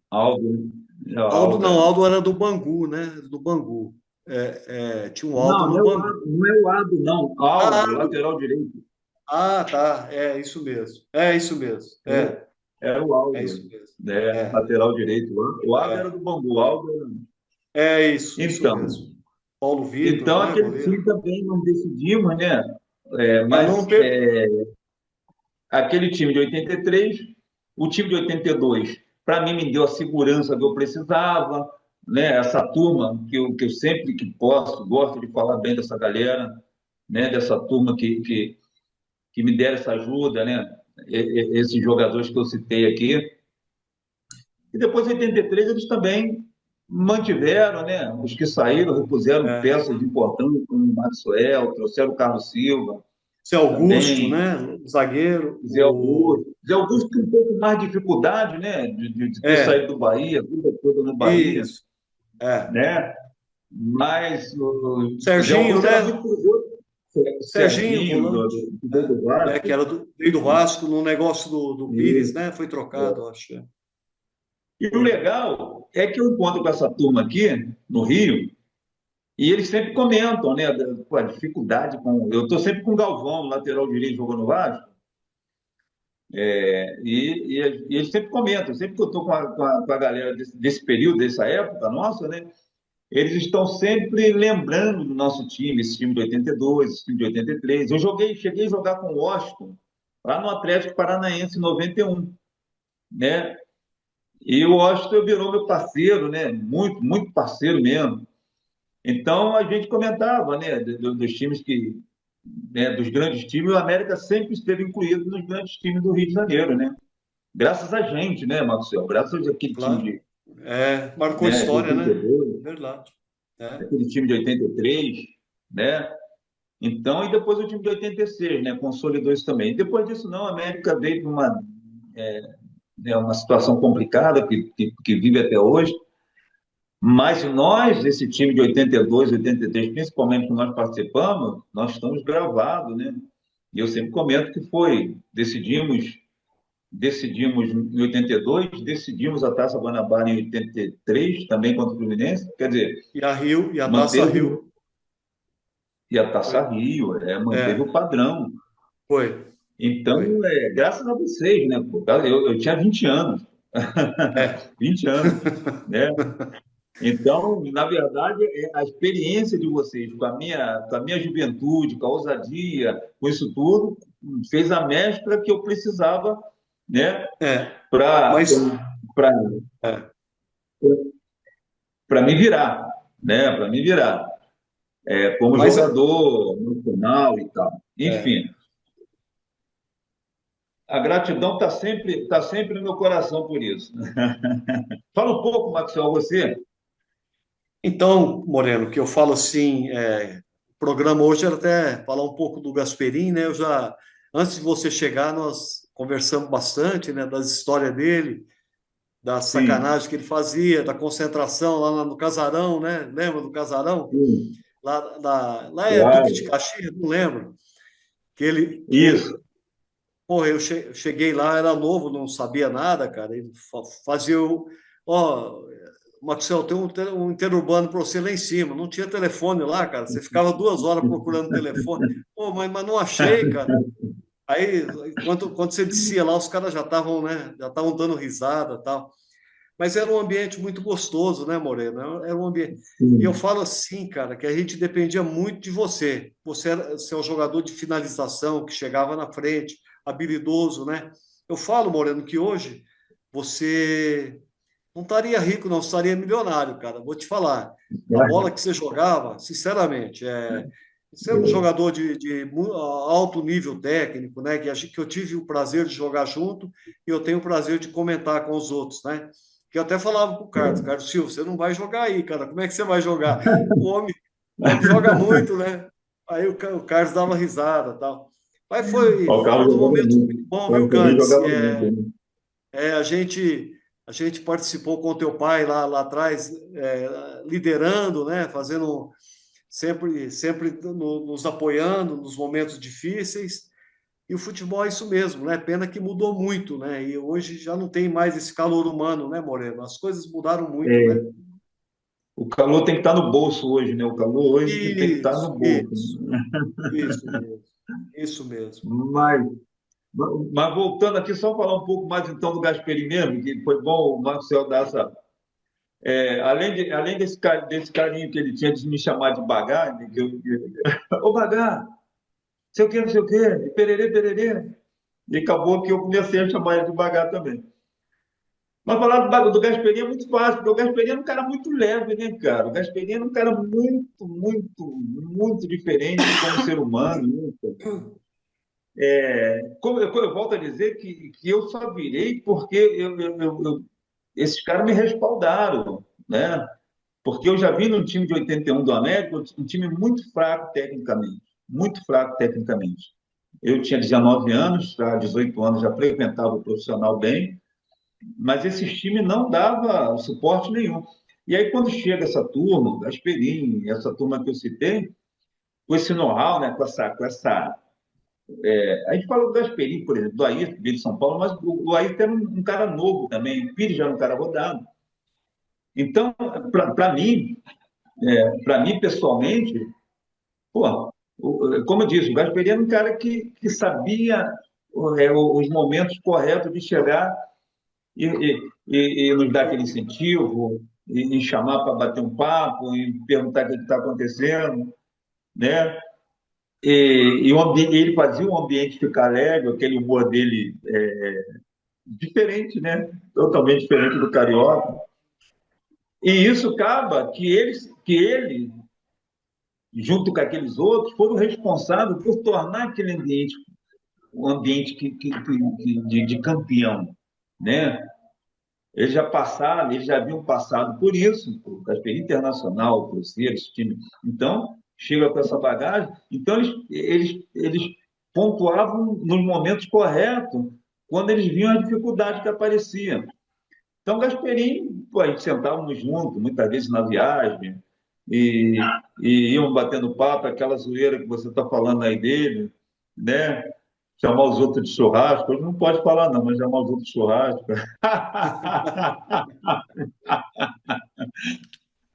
Não, Aldo era do Bangu, né? Do Bangu. Tinha um Aldo no Bangu. Não é o Aldo, não. Aldo, lateral direito. Tá. É isso mesmo. Era o Aldo. É isso mesmo. Lateral direito. O Aldo era do Bangu. O Aldo era... Isso Então, mesmo. Paulo Vitor, então né, aquele goleiro? time também não decidimos, né? Aquele time de 83, o time de 82, para mim, me deu a segurança que eu precisava, né? Essa turma que eu sempre que posso, gosto de falar bem dessa galera, né? Dessa turma que me deram essa ajuda, né? Esses jogadores que eu citei aqui. E depois, em 83, eles também mantiveram, né? Os que saíram, repuseram peças importantes, como o Maxwell, trouxeram o Carlos Silva. Zé Augusto, né? O zagueiro. Zé Augusto tem um pouco mais de dificuldade, né? De ter saído do Bahia, a vida toda no Bahia. Isso. Né? Mas o Serginho, né? Serginho, do Vasco. Que era do Vasco, no negócio do Pires, né? Foi trocado, acho. E o legal é que eu encontro com essa turma aqui, no Rio, e eles sempre comentam, né? A dificuldade com. Eu estou sempre com o Galvão, lateral direito, jogando no Vasco. E eles sempre comentam, sempre que eu estou com a galera desse período, dessa época nossa, né? Eles estão sempre lembrando do nosso time, esse time de 82, esse time de 83. Eu cheguei a jogar com o Washington, lá no Atlético Paranaense, em 91, né? E o Washington virou meu parceiro, né? Muito, muito parceiro mesmo. Então, a gente comentava, né? Dos times né, dos grandes times, o América sempre esteve incluído nos grandes times do Rio de Janeiro, né? Graças a gente, né, Marcelo? Graças àquele time de... marcou história, né? Verdade. Aquele time de 83, né? Então, e depois o time de 86, né? Consolidou isso também. E depois disso, não, a América veio para uma situação complicada que vive até hoje. Mas nós, esse time de 82, 83, principalmente que nós participamos, nós estamos gravados, né? E eu sempre comento que decidimos em 82, decidimos a Taça Guanabara em 83, também contra o Fluminense, quer dizer... E a Taça Rio. E a Taça Rio, manteve o padrão. Foi. Então, graças a vocês, né? Eu tinha 20 anos. 20 anos, né? Então, na verdade, a experiência de vocês com a minha juventude, com a ousadia, com isso tudo, fez a mescla que eu precisava, né? para É. me virar, né? Para me virar, como Mas jogador no final e tal. é, Enfim, a gratidão tá sempre no meu coração por isso. Fala um pouco, Maxwell, você. então, Moreno, que eu falo assim, o programa hoje era até falar um pouco do Gasperim, né? Antes de você chegar, nós conversamos bastante, né, das histórias dele, da Sim, sacanagem que ele fazia, da concentração lá no Casarão, né? Lembra do Casarão? sim, Lá é Duque de claro. Caxias, não lembro. Que ele, Isso. porra, eu cheguei lá, era novo, não sabia nada, cara. Ele fazia ó, Maxwell, tem um interurbano para você lá em cima. Não tinha telefone lá, cara. Você ficava 2 horas procurando telefone. Pô, mas não achei, cara. Aí, quando você descia lá, os caras já estavam, né? Já estavam dando risada, e tal. Mas era um ambiente muito gostoso, né, Moreno? Era um ambiente. E eu Sim. falo assim, cara, que a gente dependia muito de você. Você é um jogador de finalização que chegava na frente, habilidoso, né? Eu falo, Moreno, que hoje você não estaria rico, não, estaria milionário, cara. Vou te falar. A bola que você jogava, sinceramente, você é um jogador de alto nível técnico, né? Que eu tive o prazer de jogar junto e eu tenho o prazer de comentar com os outros, né? Que eu até falava pro Carlos Silva, você não vai jogar aí, cara. Como é que você vai jogar? O homem joga muito, né? Aí o Carlos dava risada, tal. Mas O foram Carlos uns jogava momentos muito. muito bons, O viu, também Candes? jogava muito, né? A gente participou com o teu pai lá atrás, liderando, né? Fazendo sempre nos apoiando nos momentos difíceis. E o futebol é isso mesmo, né? Pena que mudou muito, né? E hoje já não tem mais esse calor humano, né, Moreno? As coisas mudaram muito, né? É, o calor tem que estar no bolso hoje, né? O calor hoje que tem que estar Isso, no bolso, isso, né? isso mesmo, isso mesmo. Mas, mas voltando aqui, só falar um pouco mais então do Gasperini mesmo, que foi bom o Marcel dar essa. Além desse carinho que ele tinha de me chamar de Bagá, né, ô Bagá, sei o quê, não sei o quê, pererê, pererê. E acabou que eu comecei a chamar ele de Bagá também. Mas falar do Gasperini é muito fácil, porque o Gasperini é um cara muito leve, né, cara? O Gasperini é um cara muito, muito, muito diferente como ser humano. Né? Como eu volto a dizer que eu só virei porque esses caras me respaldaram, né? Porque eu já vi no time de 81 do América um time muito fraco tecnicamente. Eu tinha 19 anos, já 18 anos, já frequentava o profissional bem, mas esse time não dava suporte nenhum. E aí, quando chega essa turma, Gasperini, essa turma que eu citei, com esse know-how, né, a gente fala do Gasperini, por exemplo, do Ayrton, que veio de São Paulo, mas o Ayrton era um cara novo também, o Pires já era um cara rodado. Então, para mim pessoalmente, pô, como eu disse, o Gasperini era um cara que sabia os momentos corretos de chegar e nos dar aquele incentivo, e chamar para bater um papo, e perguntar o que está acontecendo, né? Ele fazia o ambiente ficar alegre, aquele humor dele diferente, né? Totalmente diferente do carioca. E isso acaba que ele, junto com aqueles outros, foram responsáveis por tornar aquele ambiente um ambiente de campeão, né? Eles já haviam passado por isso, por Casper Internacional, o Cruzeiro, esse time. Então, chega com essa bagagem. Então, eles pontuavam nos momentos corretos, quando eles viam a dificuldade que aparecia. Então, Gasperini, pô, a gente sentávamos juntos, muitas vezes na viagem, e, e iam batendo papo, aquela zoeira que você está falando aí dele, né? Chamar os outros de churrasco. Hoje não pode falar, não, mas chamar os outros de churrasco.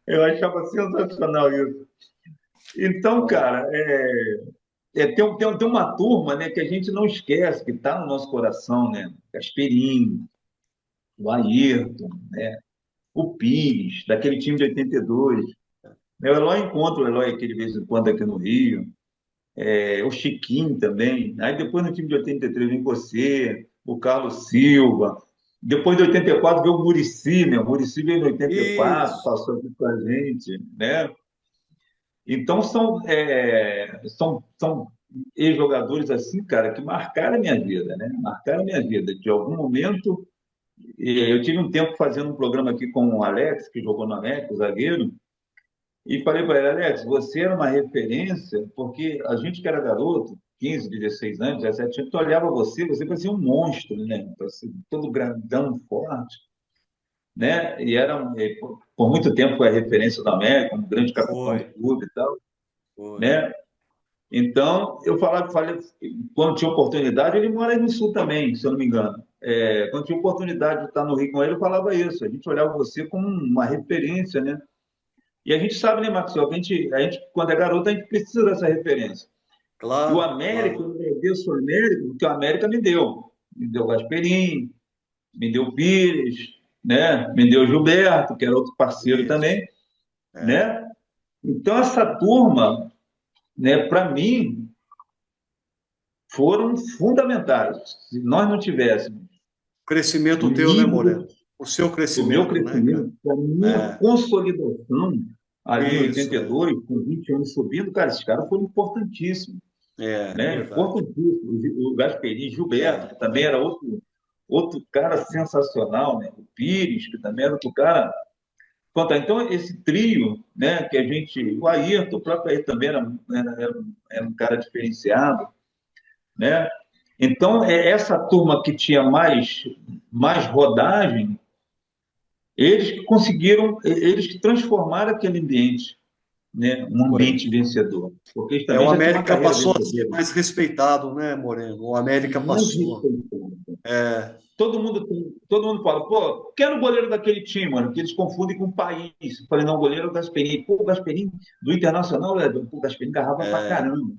Eu achava sensacional isso. Então, cara, tem uma turma, né, que a gente não esquece, que está no nosso coração, né? Gasperini, o Ayrton, né? O Pires, daquele time de 82. O Eloy encontra o Eloy aqui de vez em quando aqui no Rio. O Chiquinho também. Aí depois no time de 83 vem você, o Carlos Silva. Depois de 84 veio o Muricy, né? O Muricy veio em 84, Isso. passou aqui com a gente, né? Então são ex-jogadores assim, cara, que marcaram a minha vida, né? Marcaram a minha vida. De algum momento, eu tive um tempo fazendo um programa aqui com o Alex, que jogou no América, o zagueiro, e falei para ele, Alex, você era uma referência, porque a gente que era garoto, 15, 16 anos, 17 anos, tu olhava você parecia um monstro, né? Parecia todo grandão, forte, né? E por muito tempo foi a referência do América, um grande capitão Foi, do clube e tal, foi. né? Então, falei, quando tinha oportunidade, ele mora aí no Sul também, se eu não me engano. Quando tinha oportunidade de estar no Rio com ele, eu falava isso. A gente olhava você como uma referência, né? E a gente sabe, né, Maxwell, que a gente, quando é garoto, a gente precisa dessa referência. E o Claro, América, claro. eu agradeço o América, porque o América me deu. Me deu o Gasperini, me deu o Pires, né? Me deu o Gilberto, que era outro parceiro Isso. também, É. né? Então, essa turma, né, para mim, foram fundamentais. Se nós não tivéssemos o Crescimento teu, né, nível, Moreno? O seu o meu crescimento, né, cara? crescimento, a minha É. consolidação ali em Isso, 82, com 20 anos subindo, cara, esses caras foram importantíssimos, né? verdade. Importantíssimos. O Gasperini, Gilberto, É. que também era outro cara sensacional, né? O Pires, que também era outro cara. Então, esse trio, né, que a gente. O Ayrton, o próprio Ayrton também era um cara diferenciado, né? Então, essa turma que tinha mais rodagem, eles que conseguiram, eles que transformaram aquele ambiente, né, um Foi. ambiente vencedor. Porque eles O também já tinham uma América carreira passou a ser vencedora. mais respeitado, né, Moreno? O América Mais passou. respeitado. É. Todo mundo fala, pô, quem era o goleiro daquele time, mano? Que eles confundem com o país. Eu falei, não, o goleiro é o Gasperini. Pô, o Gasperini do Internacional, pô, o Gasperini garrava pra É. caramba,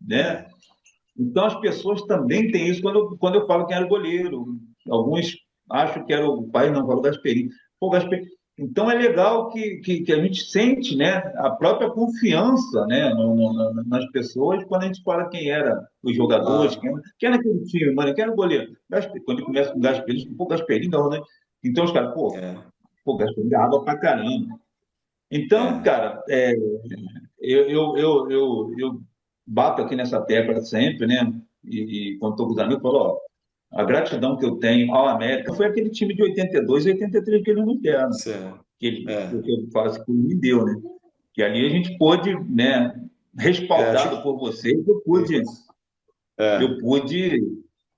né? É. Então, as pessoas também têm isso quando eu falo quem era o goleiro. Alguns acham que era o pai, não, falo Gasperini. Pô, Gasperini. Então, é legal que a gente sente, né, a própria confiança, né, nas pessoas quando a gente fala quem era os jogadores, Claro. quem era aquele time, mano, quem era o goleiro. Quando começa com o Gasperini, pô, Gasperini, não, né? Então, os caras, É. pô, Gasperini garrava pra caramba. Então, É. cara, eu bato aqui nessa tecla sempre, né? E quando estou com os amigos, eu falo, ó, a gratidão que eu tenho ao América foi aquele time de 82 e 83 que ele não quer, né? Certo. Que eu falo assim, que ele me deu, né? Que ali a gente pôde, né? Respaldado Tipo, por vocês, eu pude, isso. É. eu pude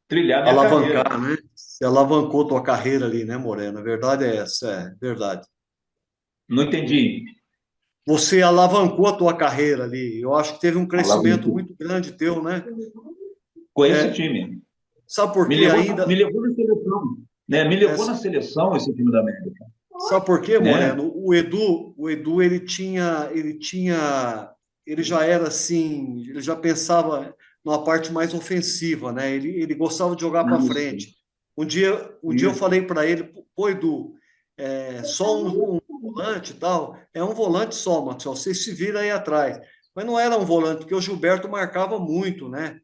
trilhar minha carreira. Alavancar, né? Você alavancou tua carreira ali, né, Moreno? A verdade é essa, é verdade. Não entendi. Você alavancou a tua carreira ali. Eu acho que teve um crescimento Alavancou. muito grande teu, né? Com esse É, time. sabe por Me quê levou, ainda? me levou na seleção, né? Me É, levou na seleção esse time da América, sabe por quê, né? Moreno? O Edu, ele já era assim, ele já pensava numa parte mais ofensiva, né? Ele gostava de jogar para Isso, frente. Um dia eu isso. falei para ele, pô, Edu, só um volante e tal, é um volante só, Marcelo, você se vira aí atrás. Mas não era um volante, porque o Gilberto marcava muito, né?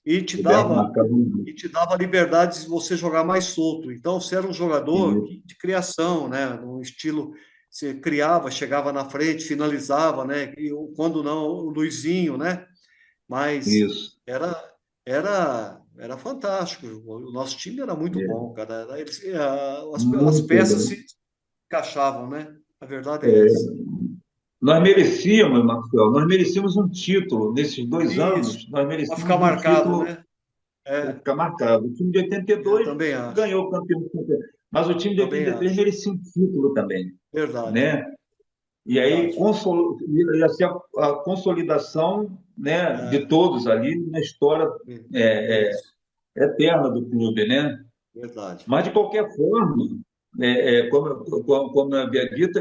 E te Gilberto dava marcava muito. e te dava liberdade de você jogar mais solto. Então, você era um jogador Isso, de criação, né? No estilo, você criava, chegava na frente, finalizava, né? E quando não, o Luizinho, né? Mas isso. era fantástico. O nosso time era muito É. bom, cara. As Muito peças bem. se encaixavam, né? A verdade é essa. Nós merecíamos um título nesses 2 anos, Isso, nós para ficar merecíamos um marcado, título né? para É, ficar marcado. O time de eu 82 também acho. ganhou o campeonato, mas o time de Também 83 acho. merecia um título também, Verdade, né? E aí verdade. ia ser a consolidação, né, de É, todos ali na história isso, eterna do clube, né? verdade. Mas, de qualquer forma, como eu havia dito,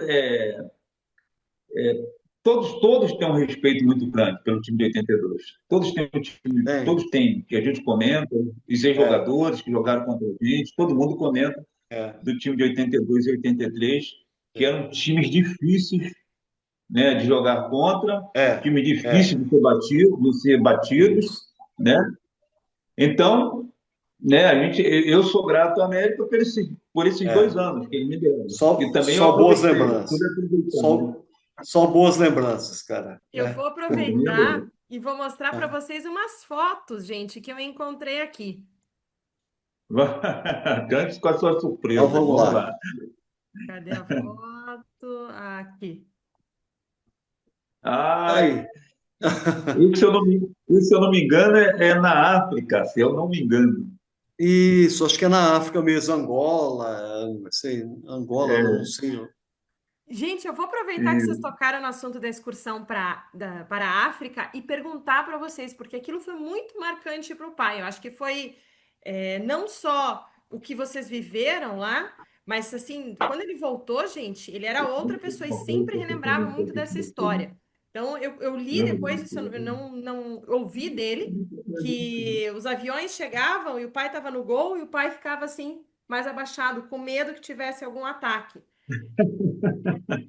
todos têm um respeito muito grande pelo time de 82. Todos têm um time, Tem, todos têm, que a gente comenta, os é, ex-jogadores que jogaram contra a gente, todo mundo comenta é, do time de 82 e 83, que é, eram times difíceis, né, de jogar contra, é, time difícil é, de ser batidos, isso. né? Então, né, eu sou grato à América por eles por esses É, 2 anos que ele me deu. E só, também eu só boas aproveitei, pude lembranças. aproveitar, né? Só boas lembranças, cara, Eu né? vou Ele me aproveitar deu. e vou mostrar para Ah, vocês umas fotos, gente, que eu encontrei aqui. Antes com as suas então surpresas, vamos vamos lá. lá. Cadê a foto? Aqui. Ah, Aí. isso, se eu não me engano, é na África, se eu não me engano. Isso, acho que é na África mesmo, Angola, sei, Angola, não É, sei. Gente, eu vou aproveitar que vocês e- tocaram no assunto da excursão para a África e perguntar para vocês, porque aquilo foi muito marcante para o pai. Eu acho que foi não só o que vocês viveram lá, mas assim, quando ele voltou, gente, ele era outra pessoa e sempre relembrava muito dessa história. Então, eu li depois, isso eu não ouvi dele, que os aviões chegavam e o pai estava no gol e o pai ficava assim, mais abaixado, com medo que tivesse algum ataque.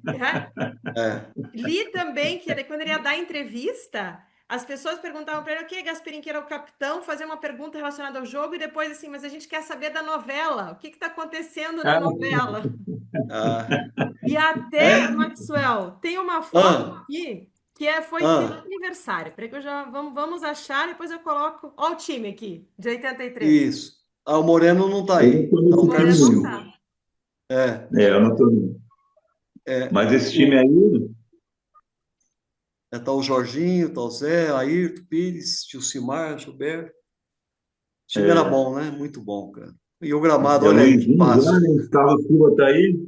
É, É, li também que quando ele ia dar entrevista, as pessoas perguntavam para ele o que Gasperini, que era o capitão, fazia uma pergunta relacionada ao jogo e depois assim, mas a gente quer saber da novela, o que está acontecendo na ah, novela? ah, E até, é, Maxwell, tem uma foto ah, aqui foi teu ah, aniversário. Peraí que eu já vamos achar, depois eu coloco. Ó o time aqui, de 83. isso. Ah, o Moreno não está eu não aí, estou tá O o nesse Carlos Moreno time, não Silva. tá. É, não. Eu não estou. é, Mas esse time o, aí, tá o Jorginho, tá o Zé, Ayrton, Pires, Gilcimar, Gilberto. O time era é, bom, né? Muito bom, cara. E o gramado, é o olha aí, que Luizinho já, pasto. né? Carlos Silva está aí,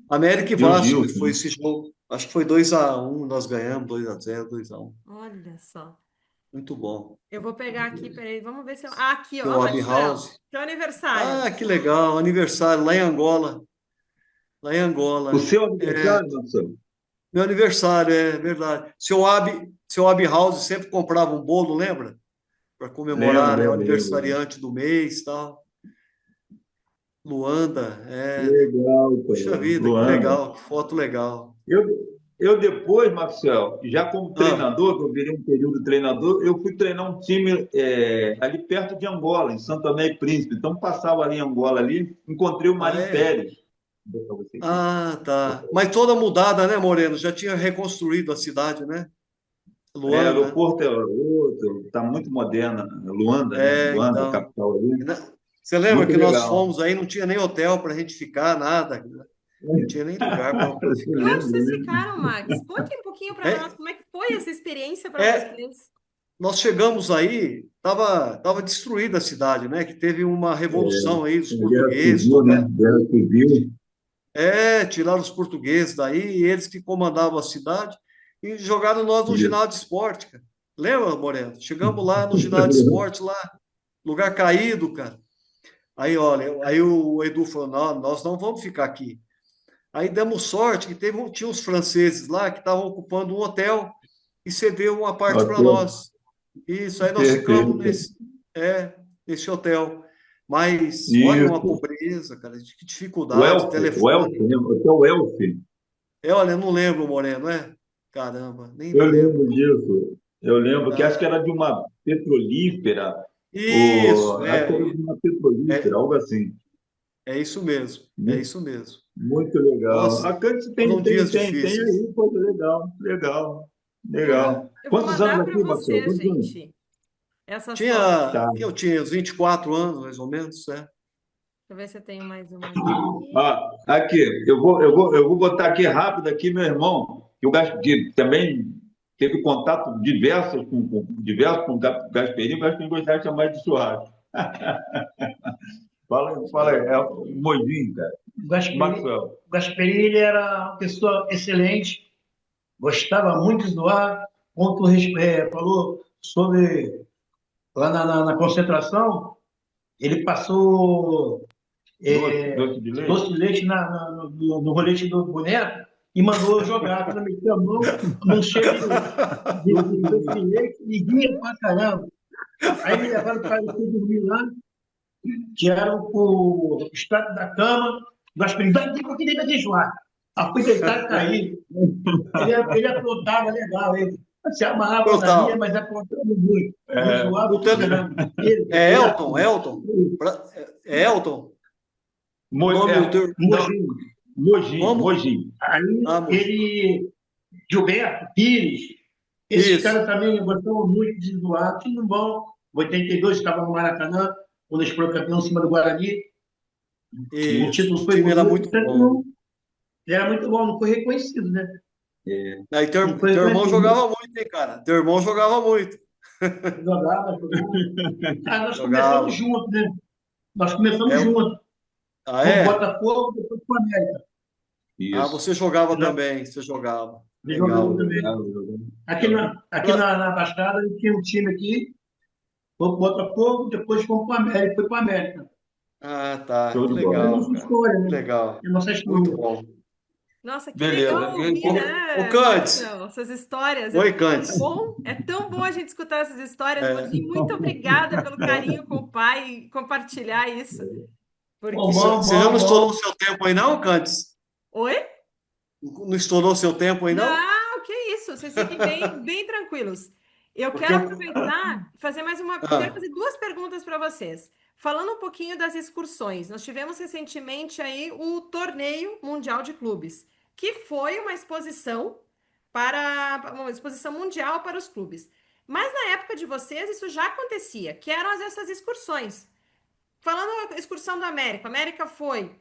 América e e o Vasco, Gilson, foi né? esse jogo. Acho que foi 2-1, nós ganhamos, 2-0, 2-1. Olha só. Muito bom. Eu vou pegar aqui, peraí, vamos ver se eu. Ah, aqui, Tem ó, o Maxwell, House. teu aniversário. Ah, que legal, aniversário lá em Angola. Lá em O Angola. seu É, aniversário, Marcelo? meu aniversário, é verdade. Seu Ab House sempre comprava um bolo, lembra? Para Lembro, comemorar, né, o lembro, lembro. aniversariante do mês, tal. Luanda, Legal, puxa cara. vida, que Luanda. legal, que foto legal. Eu, eu depois, Marcel, já como Ah, treinador, que eu virei um período treinador, eu fui treinar um time ali perto de Angola, em Santo Tomé e Príncipe. Então, passava ali em Angola, ali, encontrei o ah, Marim é? Pérez. Vou botar você aqui. Ah, tá. Mas toda mudada, né, Moreno? Já tinha reconstruído a cidade, né? O Luanda. aeroporto é outro, está muito moderna, Luanda, né? Luanda, Então. capital ali. Você lembra Muito que nós legal. fomos aí, não tinha nem hotel para a gente ficar, nada. Não tinha nem lugar para E ficar. onde vocês Lembro, ficaram, Max? Conte um pouquinho para nós, É, como é que foi essa experiência para é, vocês? nós chegamos aí, tava destruída a cidade, né? Que teve uma revolução aí dos né? Guerra portugueses, Civil, né? Guerra Civil. tiraram os portugueses daí, e eles que comandavam a cidade, e jogaram nós no Isso. ginásio de esporte, cara. Lembra, Moreno? Chegamos lá no ginásio de esporte, lá, lugar caído, cara. Aí, olha, aí o Edu falou, não, nós não vamos ficar aqui. Aí demos sorte que tinha uns franceses lá que estavam ocupando um hotel e cedeu uma parte para Hotel. nós. Isso, aí nós ficamos Perfeito. nesse hotel. Mas olha uma Isso. pobreza, cara, que O dificuldade, Elf, o Elf, telefone. né? Hotel Elf. Olha, eu não lembro, Moreno, é? Caramba, nem me Eu lembro. lembro disso. Eu lembro que acho que Ah, era de uma petrolífera, isso, acho que era de uma petrolífera, é, algo assim. é isso mesmo, é Muito, isso mesmo. muito legal. Nossa, A Cante foram dias tem difíceis. aí, coisa legal, legal, É, legal. eu vou Quantos anos mandar para aqui, Marcelo? você, Quantos anos? gente, essas fotos. Tinha, Tá. que eu tinha uns 24 anos, mais ou menos, Deixa eu ver se eu tenho mais uma aqui. Aqui, eu vou botar aqui rápido aqui, meu irmão, que também teve contato diversos com o Gasperini, o Gasperini gostava de chamar de churrasco. Fala aí, É. é o Mojinho, cara. O Gasperini, Maxwell. o Gasperini ele era uma pessoa excelente, gostava muito de doar. Como tu falou sobre lá na concentração, ele passou Doce de leite? doce de leite no rolete do boneco e mandou eu jogar. Quando eu meti a mão, não cheio de doce de leite e ria pra caramba. Aí me levaram para dormir lá, tiraram o extrato da cama, nós pedimos, vai aqui porque ele vai enjoar. Aí fui deitar e cair. Ele aprontava legal, ele. Se amarrava na Total. linha, mas apontando muito. Me É, zoava O pra tele- caramba. Ele, É ele, Elton, Elton. É Elton. O nome do teu. não, Mogi. Como? Mogi. Aí Ah, Mogi. ele, Gilberto, Pires, esses Isso, caras também gostavam muito de zoar, que não vão. Em 82 estava no Maracanã, quando eles foram campeão em cima do Guarani. O isso. título O foi time era bonito, muito só que bom. não, era muito bom, não foi reconhecido, né? Aí Não foi teu irmão reconhecido. jogava muito, hein, cara? Teu irmão jogava muito. Jogava, jogava. Ah, nós começamos Jogava. juntos, né? Nós começamos É, juntos. ah, Com o é? Botafogo, depois com o América. Ah, isso. você jogava também. Você jogava. Jogamos Legal. também. Jogava. Aqui na Baixada, a gente tinha um time aqui, foi pro Botafogo, depois fomos para o América, foi para o América. Ah, tá. Show Que de É a bola. legal, nossa cara. história, Que né? legal. É a nossa Muito história. bom. Nossa, que Beleza. legal ouvir, Ô, né, Cantes. Marcelo? Essas histórias. Oi, Cantes. É tão bom a gente escutar essas histórias, É, Mogi. Muito obrigada pelo carinho com o pai e compartilhar isso. Bom, Porque. bom, você já não bom, estourou o bom. seu tempo aí, não, Cantes? Oi? Não estourou o seu tempo aí, não? Não, que isso, vocês fiquem bem, bem tranquilos. Eu Porque quero eu. aproveitar e fazer mais uma. Quero Ah, fazer duas perguntas para vocês. Falando um pouquinho das excursões, nós tivemos recentemente aí o Torneio Mundial de Clubes, que foi uma exposição mundial para os clubes. Mas na época de vocês isso já acontecia, que eram essas excursões. Falando da excursão do América, o América foi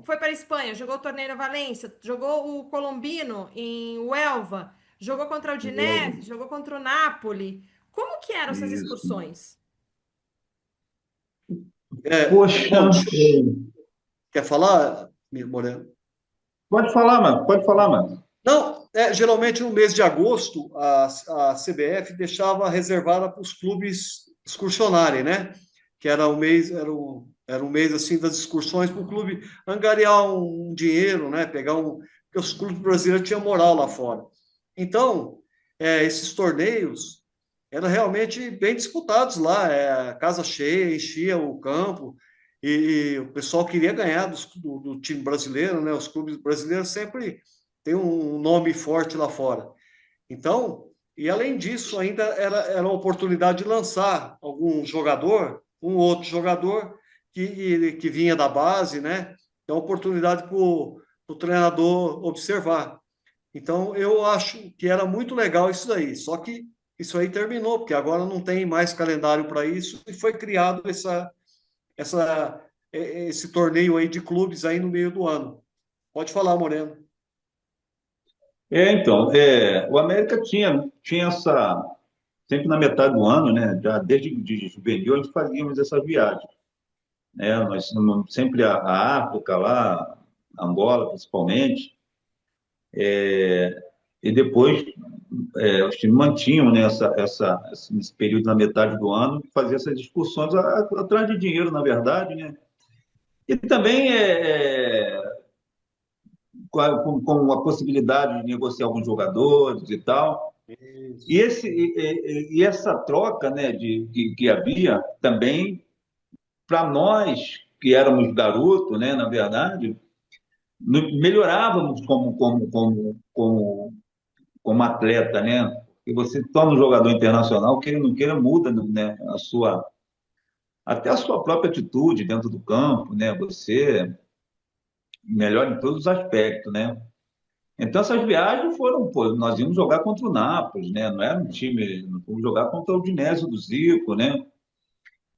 para a Espanha, jogou o torneio na Valência, jogou o Colombino em Huelva, jogou contra o Udinese, jogou contra o Napoli. Como que eram essas Isso. excursões? Poxa, Bom, quer falar, Moreno? pode falar, mano. Não, geralmente no mês de agosto a CBF deixava reservada para os clubes excursionarem, né? Que era o mês, era um mês assim das excursões para o clube angariar um dinheiro, né? Porque os clubes brasileiros tinham moral lá fora. Então, esses torneios eram realmente bem disputados lá, casa cheia, enchia o campo e o pessoal queria ganhar do time brasileiro, né? Os clubes brasileiros sempre tem um nome forte lá fora. Então, e além disso, ainda era uma oportunidade de lançar algum jogador, um outro jogador que vinha da base, né? É uma oportunidade para o treinador observar. Então, eu acho que era muito legal isso daí. Só que isso aí terminou, porque agora não tem mais calendário para isso e foi criado essa, esse torneio aí de clubes aí no meio do ano. Pode falar, Moreno. Então, o América tinha essa, sempre na metade do ano, né, já desde de juvenil, a gente fazíamos essas viagens, né, nós sempre a África lá, Angola principalmente, e depois os times mantinham, né, nesse período na metade do ano, fazer essas excursões atrás de dinheiro, na verdade, né, e também com a possibilidade de negociar alguns jogadores e tal. E essa troca, né, que havia também, para nós que éramos garotos, né, na verdade, melhorávamos como atleta, né? E você torna um jogador internacional, que ele não queira, muda, né, até a sua própria atitude dentro do campo, né? Você melhora em todos os aspectos, né? Então, essas viagens foram, pô, nós íamos jogar contra o Nápoles, né? Não era um time, não fomos jogar contra o Udinese do Zico, né?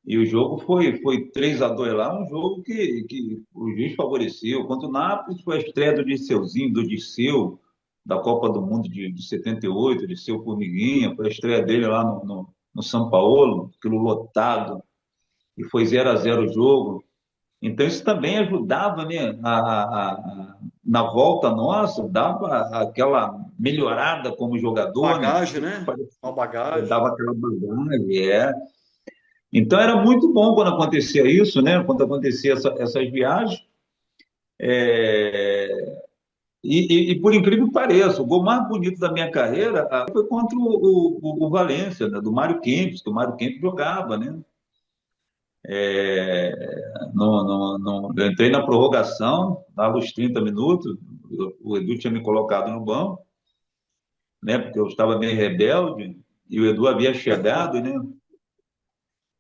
E o jogo foi 3-2 lá, um jogo que o juiz favoreceu. Contra o Nápoles foi a estreia do Dirceuzinho, do Dirceu, da Copa do Mundo de 78, Dirceu Formiguinha, foi a estreia dele lá no São Paulo, aquilo lotado, e foi 0-0 o jogo. Então, isso também ajudava, né, na volta nossa, dava aquela melhorada como jogador, né? Bagagem, né? Uma bagagem. Dava aquela bagagem. Então, era muito bom quando acontecia isso, né? Quando acontecia essas viagens. É, e por incrível que pareça, o gol mais bonito da minha carreira foi contra o Valência, né? Do Mário Kempis, que o Mário Kempis jogava, né? Eu entrei na prorrogação, dava os 30 minutos, o Edu tinha me colocado no banco, né? Porque eu estava meio rebelde e o Edu havia chegado, né?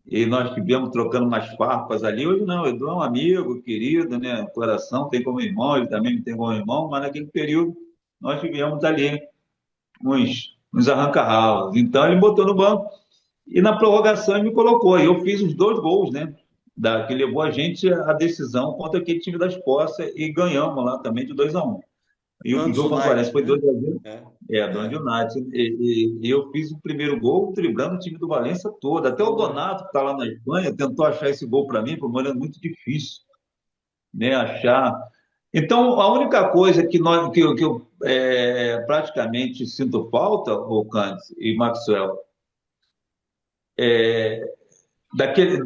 E nós tivemos trocando umas farpas ali. Hoje não, o Edu é um amigo, querido, né? Coração, tem como irmão, ele também me tem como irmão, mas naquele período nós tivemos ali uns arranca-ralos. Então ele botou no banco e na prorrogação ele me colocou. E eu fiz os 2 gols, né? Que levou a gente à decisão contra aquele time das Poças e ganhamos lá também de 2-1. E o Santos jogo contra o Valencia United, foi né? 2-0. É, Do é. United. E eu fiz o primeiro gol driblando o time do Valência todo. Até o Donato, que está lá na Espanha, tentou achar esse gol para mim, mas é muito difícil, né, achar. Então, a única coisa que eu praticamente sinto falta, o Candes e Maxwell, daquele,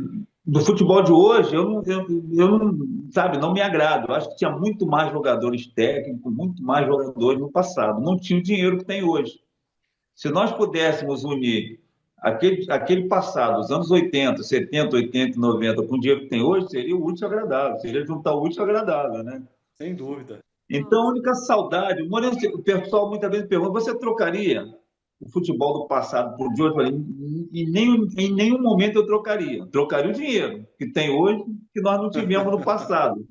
do futebol de hoje, eu não, sabe, não me agrada. Eu acho que tinha muito mais jogadores técnicos, muito mais jogadores no passado. Não tinha o dinheiro que tem hoje. Se nós pudéssemos unir aquele passado, os anos 80, 70, 80, 90, com o dinheiro que tem hoje, seria o útil e agradável, seria juntar o útil e agradável, né? Sem dúvida. Então, a única saudade, o pessoal muitas vezes pergunta, você trocaria o futebol do passado por de hoje? Eu falei, em nenhum momento eu trocaria. Trocaria o dinheiro que tem hoje, que nós não tivemos no passado.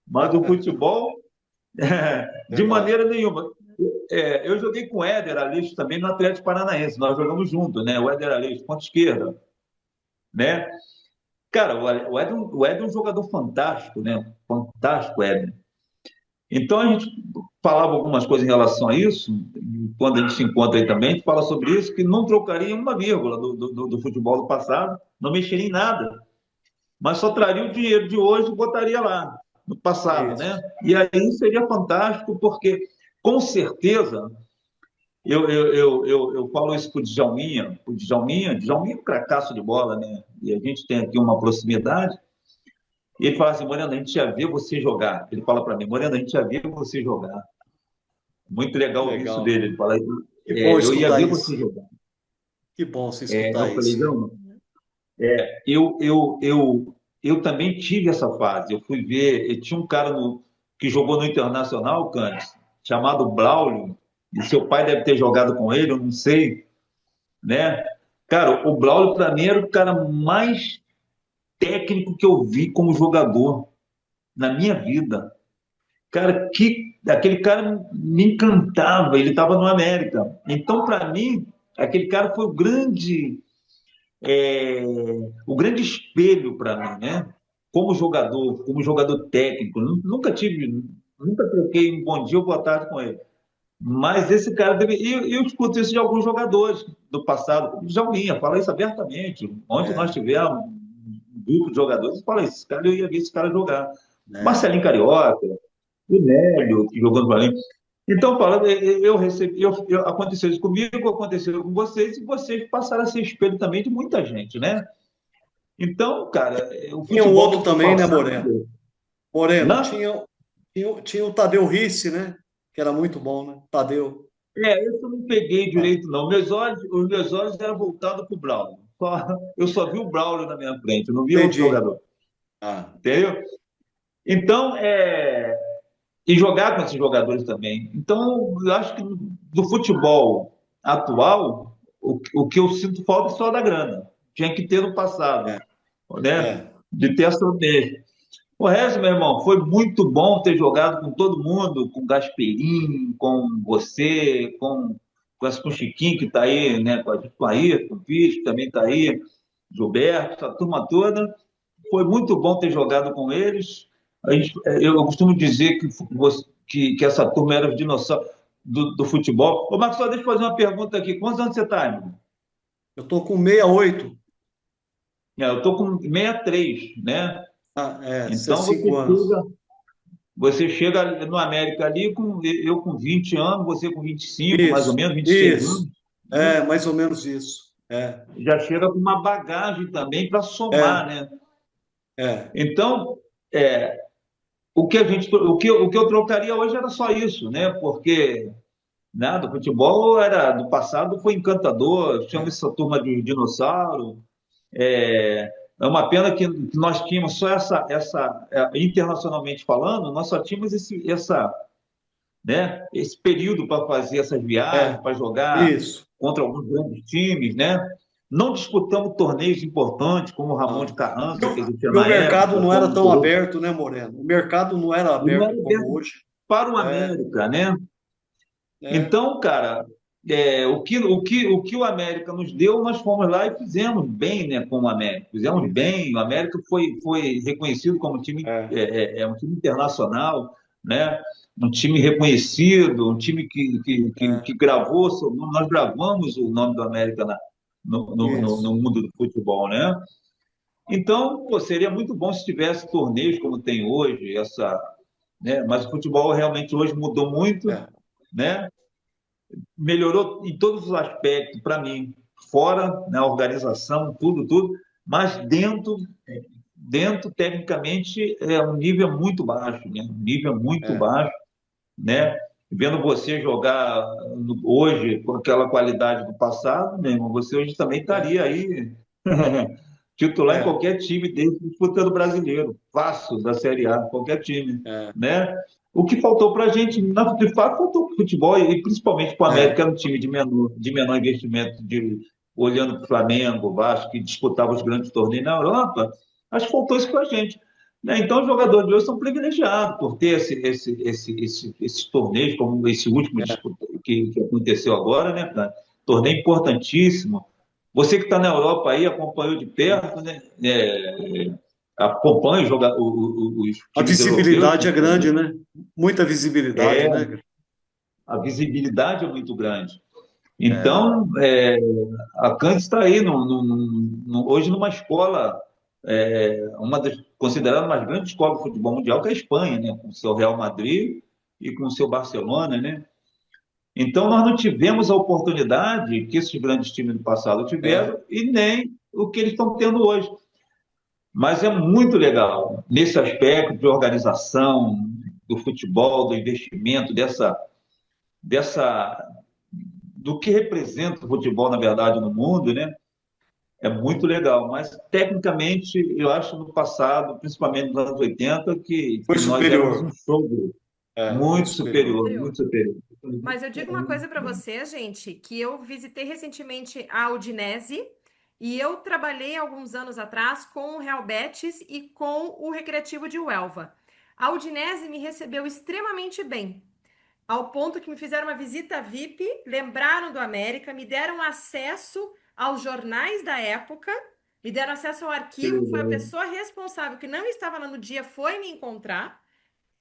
Mas o futebol, de Verdade. maneira nenhuma. Eu joguei com o Éder Aleixo também no Atlético Paranaense, nós jogamos juntos, né? O Éder Aleixo, ponta esquerda, né? Cara, o Éder é um jogador fantástico, né? Fantástico, Éder. Então a gente falava algumas coisas em relação a isso, quando a gente se encontra aí também, a gente fala sobre isso, que não trocaria uma vírgula do futebol do passado, não mexeria em nada, mas só traria o dinheiro de hoje e botaria lá, no passado, Isso. né? E aí seria fantástico, porque com certeza eu falo isso para o Djalminha é um cracaço de bola, né? E a gente tem aqui uma proximidade. E ele fala assim, Moreno, a gente já vê você jogar. Ele fala para mim, Moreno, a gente já vê você jogar. Muito Que legal ouvir isso legal. dele. Ele fala, Que bom eu ia escutar ver isso. você jogar. Que bom se escutar Eu falei, isso. não, eu também tive essa fase. Eu fui ver, e tinha um cara que jogou no Internacional, Cantes, chamado Braulio, e seu pai deve ter jogado com ele, eu não sei, né? Cara, o Braulio, para mim, era o cara mais técnico que eu vi como jogador na minha vida. Cara, aquele cara me encantava, ele estava no América. Então, para mim, aquele cara foi é, o grande espelho para mim, né? Como jogador técnico. Nunca troquei um bom dia ou boa tarde com ele. Mas esse cara deve. E eu escuto isso de alguns jogadores do passado, como o Djalminha, fala isso abertamente. Onde nós É, tivermos um grupo de jogadores, fala isso, esse cara, eu ia ver esse cara jogar. né? Marcelinho Carioca, o Nélio, que jogou no Flamengo. Então, Paulo, eu recebi, aconteceu isso comigo, aconteceu com vocês, e vocês passaram a ser espelho também de muita gente, né? Então, cara, o Tinha um outro futebol do também, né, passado. Moreno? Moreno, Não? tinha o Tadeu Risse, né? Que era muito bom, né? Tadeu. Isso eu não peguei Ah, direito, não. Os meus olhos eram voltados para o Braulio. Eu só vi o Braulio na minha frente, eu não vi outro entendi. jogador. Ah, Entendeu? Então, e jogar com esses jogadores também. Então, eu acho que do futebol atual, o que eu sinto falta é só da grana. Tinha que ter no passado, é, né? é. De ter essa vez. O resto, meu irmão, foi muito bom ter jogado com todo mundo, com o Gasperim, com você, com o Chiquinho, que está aí, né? Com a Ayrton, o Vitor, que também está aí, Gilberto, a turma toda. Foi muito bom ter jogado com eles. Eu costumo dizer que essa turma era os dinossauros do futebol. Ô, Marcos, só deixa eu fazer uma pergunta aqui. Quantos anos você está, irmão? Eu tô com 68. Eu estou com 63, né? Ah, é, Então, 5 anos. você chega no América ali, eu com 20 anos, você com 25, mais ou Isso, menos, 26 isso. anos, né? É, mais ou menos isso. Já chega com uma bagagem também para somar, É, né? é. Então, é, o que eu trocaria hoje era só isso, né? Porque nada, o futebol era do passado, foi encantador, chama É. essa turma de dinossauro. É uma pena que nós tínhamos só internacionalmente falando, nós só tínhamos né? Esse período para fazer essas viagens, É, para jogar isso. contra alguns grandes times, né? Não disputamos torneios importantes como o Ramon de Não. Carrança, que existia Porque o na mercado época, não era como tão o aberto, né, Moreno? O mercado não era e não era aberto como aberto hoje. para o É, América, né? é, Então, cara, o que o América nos deu, nós fomos lá e fizemos bem, né, com o América. Fizemos bem. O América foi reconhecido como time, é, um time internacional, né? Um time reconhecido, um time que é, gravou seu nome. Nós gravamos o nome do América no isso. mundo do futebol, né? Então, pô, seria muito bom se tivesse torneios como tem hoje, né? Mas o futebol realmente hoje mudou muito, É, né? Melhorou em todos os aspectos para mim, fora na organização, tudo, mas dentro tecnicamente é um nível muito baixo, né? Um nível muito é, baixo, né? Vendo você jogar hoje com aquela qualidade do passado, meu irmão, você hoje também é, estaria aí titular em é, qualquer time desse disputando brasileiro, fácil da Série A, qualquer time, é, né? O que faltou para a gente, de fato, faltou para o futebol, e principalmente para o América, é, era um time de menor investimento, olhando para o Flamengo, o Vasco, que disputava os grandes torneios na Europa, acho que faltou isso para a gente. Né? Então, os jogadores de hoje são privilegiados por ter esses torneios, como esse último é. que aconteceu agora, né, cara? Torneio importantíssimo. Você que está na Europa aí, acompanhou de perto, né? Acompanha os A times europeus. visibilidade é grande, né? Muita visibilidade, É, né, cara? a visibilidade é muito grande. É, Então, a Cannes está aí, hoje, numa escola, uma das considerada uma das grandes escolas de futebol mundial, que é a Espanha, né? Com o seu Real Madrid e com o seu Barcelona, né? Então, nós não tivemos a oportunidade que esses grandes times do passado é, tiveram e nem o que eles estão tendo hoje. Mas é muito legal nesse aspecto de organização do futebol, do investimento, dessa do que representa o futebol, na verdade, no mundo, né? É muito legal. Mas, tecnicamente, eu acho no passado, principalmente nos anos 80, foi que nós éramos um superior. show Foi muito superior. superior, Superior. muito superior. Mas eu digo uma coisa para você, gente, que eu visitei recentemente a Udinese e eu trabalhei alguns anos atrás com o Real Betis e com o Recreativo de Huelva. A Udinese me recebeu extremamente bem, ao ponto que me fizeram uma visita VIP, lembraram do América, me deram acesso aos jornais da época, me deram acesso ao Que arquivo. Foi a legal. pessoa responsável que não estava lá no dia, foi me encontrar.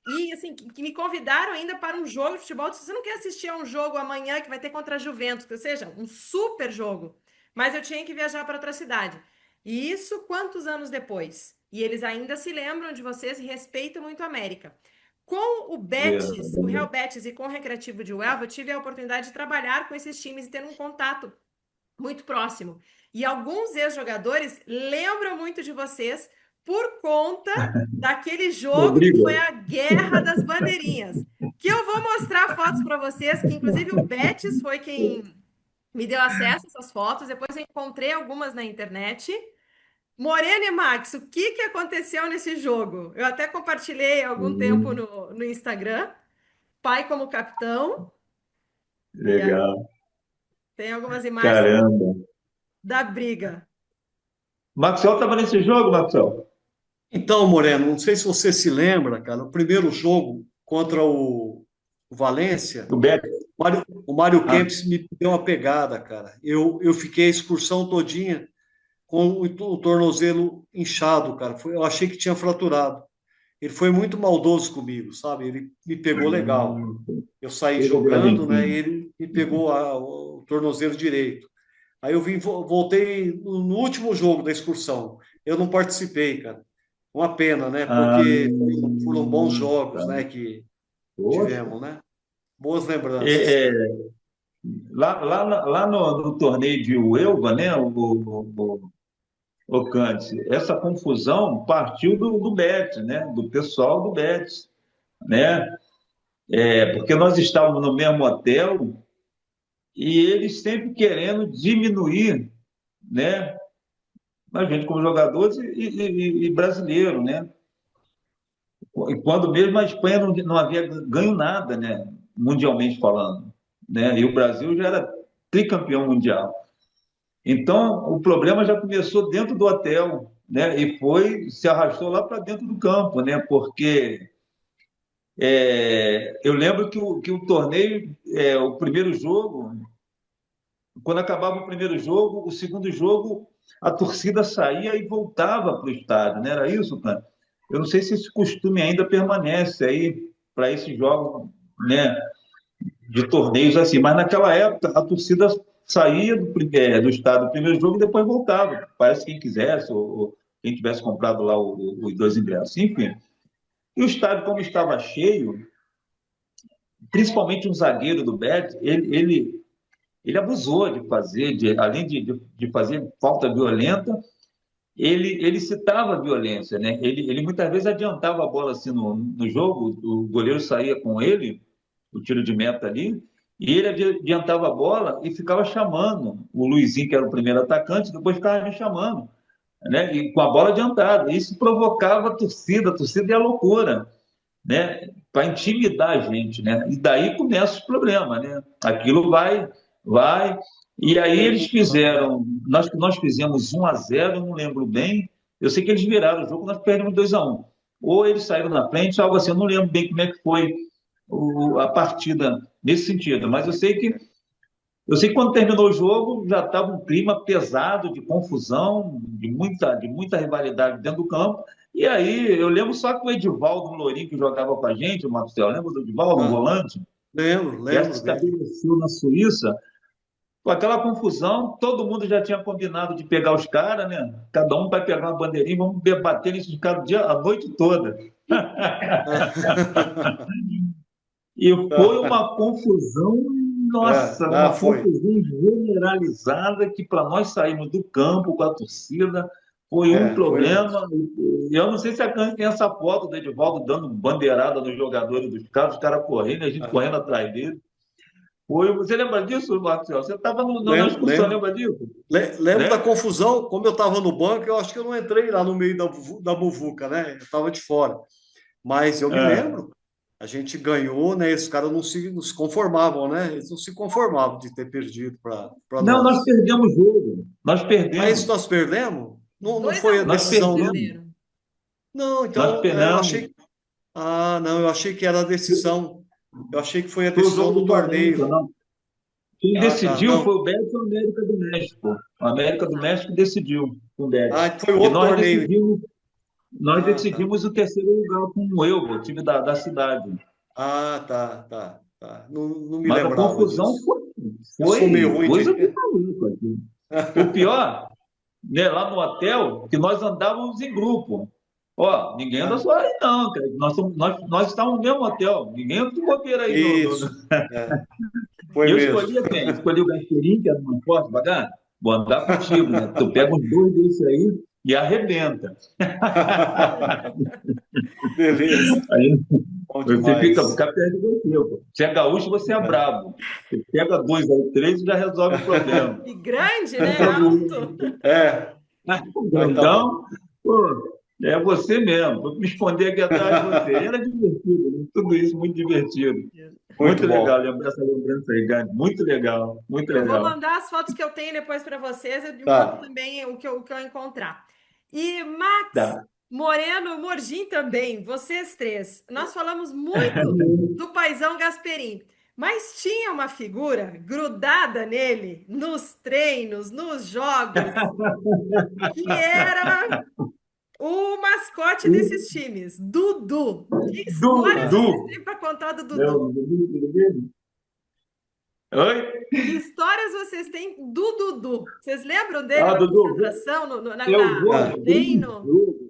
E assim, que me convidaram ainda para um jogo de futebol. Se você não quer assistir a um jogo amanhã que vai ter contra a Juventus, que seja um super jogo, mas eu tinha que viajar para outra cidade. E isso quantos anos depois? E eles ainda se lembram de vocês e respeitam muito a América. Com o Betis, o Real Betis e com o Recreativo de Huelva, eu tive a oportunidade de trabalhar com esses times e ter um contato muito próximo. E alguns ex-jogadores lembram muito de vocês por conta daquele jogo que foi Rodrigo, a Guerra das Bandeirinhas. Que eu vou mostrar fotos para vocês, que inclusive o Betis foi quem me deu acesso a essas fotos. Depois eu encontrei algumas na internet. Morena e Max, o que que aconteceu nesse jogo? Eu até compartilhei há algum tempo no Instagram. Pai como capitão. E aí legal. tem algumas imagens Caramba. da briga. Maxwell estava nesse jogo, Maxwell? Então, Moreno, não sei se você se lembra, cara, o primeiro jogo contra o Valência, O Beto? o Mário Ah, Kempis me deu uma pegada, cara. Eu fiquei a excursão todinha com o tornozelo inchado, cara. Eu achei que tinha fraturado. Ele foi muito maldoso comigo, sabe? Ele me pegou legal. Eu saí ele é do jogando, né? E Argentina. ele me pegou o tornozelo direito. Aí eu voltei no último jogo da excursão. Eu não participei, cara. Uma pena, né? Ah, Porque foram bons tá. jogos, né? Que Poxa. tivemos, né? Boas lembranças. É, é, lá no torneio de Uelva, né, o Cândice, essa confusão partiu do Betis, né, do pessoal do Betis, né, porque nós estávamos no mesmo hotel e eles sempre querendo diminuir, né, a gente como jogadores e brasileiro, né, e quando mesmo a Espanha não havia ganho nada, né, mundialmente falando, né? E o Brasil já era tricampeão mundial. Então, o problema já começou dentro do hotel, né? E se arrastou lá para dentro do campo, né? Porque eu lembro que o torneio, o primeiro jogo, quando acabava o primeiro jogo, o segundo jogo, a torcida saía e voltava para o estádio, não era isso, cara? Eu não sei se esse costume ainda permanece aí para esses jogos, né, de torneios assim, mas naquela época a torcida saía do estádio do primeiro jogo e depois voltava. Parece quem quisesse, ou quem tivesse comprado lá os dois ingressos, enfim. E o estádio, como estava cheio, principalmente um zagueiro do Betis, ele abusou de fazer, além de fazer falta violenta, ele citava a violência, né? Ele muitas vezes adiantava a bola assim no jogo, o goleiro saía com ele, o tiro de meta ali, e ele adiantava a bola e ficava chamando o Luizinho, que era o primeiro atacante, depois ficava me chamando, né? E com a bola adiantada. Isso provocava a torcida é a loucura, né? Para intimidar a gente, né? E daí começa os problemas, né? Aquilo vai. E aí eles fizeram, nós fizemos 1-0, eu não lembro bem. Eu sei que eles viraram o jogo, nós perdemos 2-1. Ou eles saíram na frente, algo assim, eu não lembro bem como é que foi a partida nesse sentido. Mas eu sei que quando terminou o jogo já estava um clima pesado de confusão, de muita rivalidade dentro do campo. E aí eu lembro só que o Edivaldo Lourinho, que jogava com a gente, o Marcelo, lembra do Edivaldo, o Ah, volante? lembro, Que se lembro dele. estabeleceu na Suíça. Com aquela confusão, todo mundo já tinha combinado de pegar os caras, né? Cada um vai pegar uma bandeirinha, vamos debater nesses caras a noite toda. E foi uma confusão, nossa, uma Foi. confusão generalizada que para nós sairmos do campo com a torcida foi um Foi mesmo. problema. E eu não sei se a Cândido tem essa foto do Edivaldo dando bandeirada nos jogadores dos caras, os caras correndo, a gente Ah, correndo atrás dele. Você lembra disso, Marcelo? Você estava na lembro, excursão, lembro. lembra disso? Lembro da Né? confusão, como eu estava no banco, eu acho que eu não entrei lá no meio da muvuca, né? Eu estava de fora. Mas eu me É. lembro, a gente ganhou, né? Esses caras não se conformavam, né? Eles não se conformavam de ter perdido para Não, nós nós. perdemos o jogo. Nós Mas perdemos. nós perdemos? Não Dois a foi a um Nós vocês decisão, não? perdemos. perderam. Não, Nós então eu perdemos. achei. Ah, não, eu achei que era a decisão. Eu achei que foi a Foi o decisão jogo do do 90, torneio. não. Quem Ah, tá. decidiu foi Não. o Betis e a América do México. A América do Exato. México decidiu com o Betis. Ah, foi E outro nós torneio. decidimos, nós Ah, tá. decidimos o terceiro lugar com o Elbo, o time da cidade. Ah, tá, tá, tá. Não me Mas a lembrava confusão disso. foi, Eu sou meio foi ruim coisa de. de maluco aqui. O pior, né, lá no hotel, que nós andávamos em grupo. Ó, ninguém anda Ah, só aí, não, cara. Nós estávamos no mesmo hotel. Ninguém anda de bobeira aí. isso. É, foi E eu mesmo. escolhia quem? Escolhi o Gasperini, que era mais forte, devagar. Vou andar contigo, né? Tu pega uns dois desses aí e arrebenta. Beleza. Aí Bom você fica demais. perto de você. Pô. Se é gaúcho, você é brabo. Você pega dois aí, três e já resolve o problema. E grande, né? Alto. É, mas tá bom. Então, pô, é você mesmo. Vou me esconder aqui atrás de você. Era divertido, né? Tudo isso muito divertido. Muito Muito legal bom. lembrar essa lembrança aí, Gandhi. Muito legal, muito Eu vou legal. mandar as fotos que eu tenho depois para vocês e mando Tá. também o que eu encontrar. E Max, Tá. Moreno, Morgin também, vocês três. Nós falamos muito do paizão Gasperim, mas tinha uma figura grudada nele nos treinos, nos jogos, que era o mascote desses times, Dudu. Que histórias Dudu. vocês têm para contar do É Dudu? o Dudu dele? Oi? Que histórias vocês têm do Dudu? Vocês lembram dele Ah, na Dudu, concentração, eu vou Ah, no abrir um treino? jogo.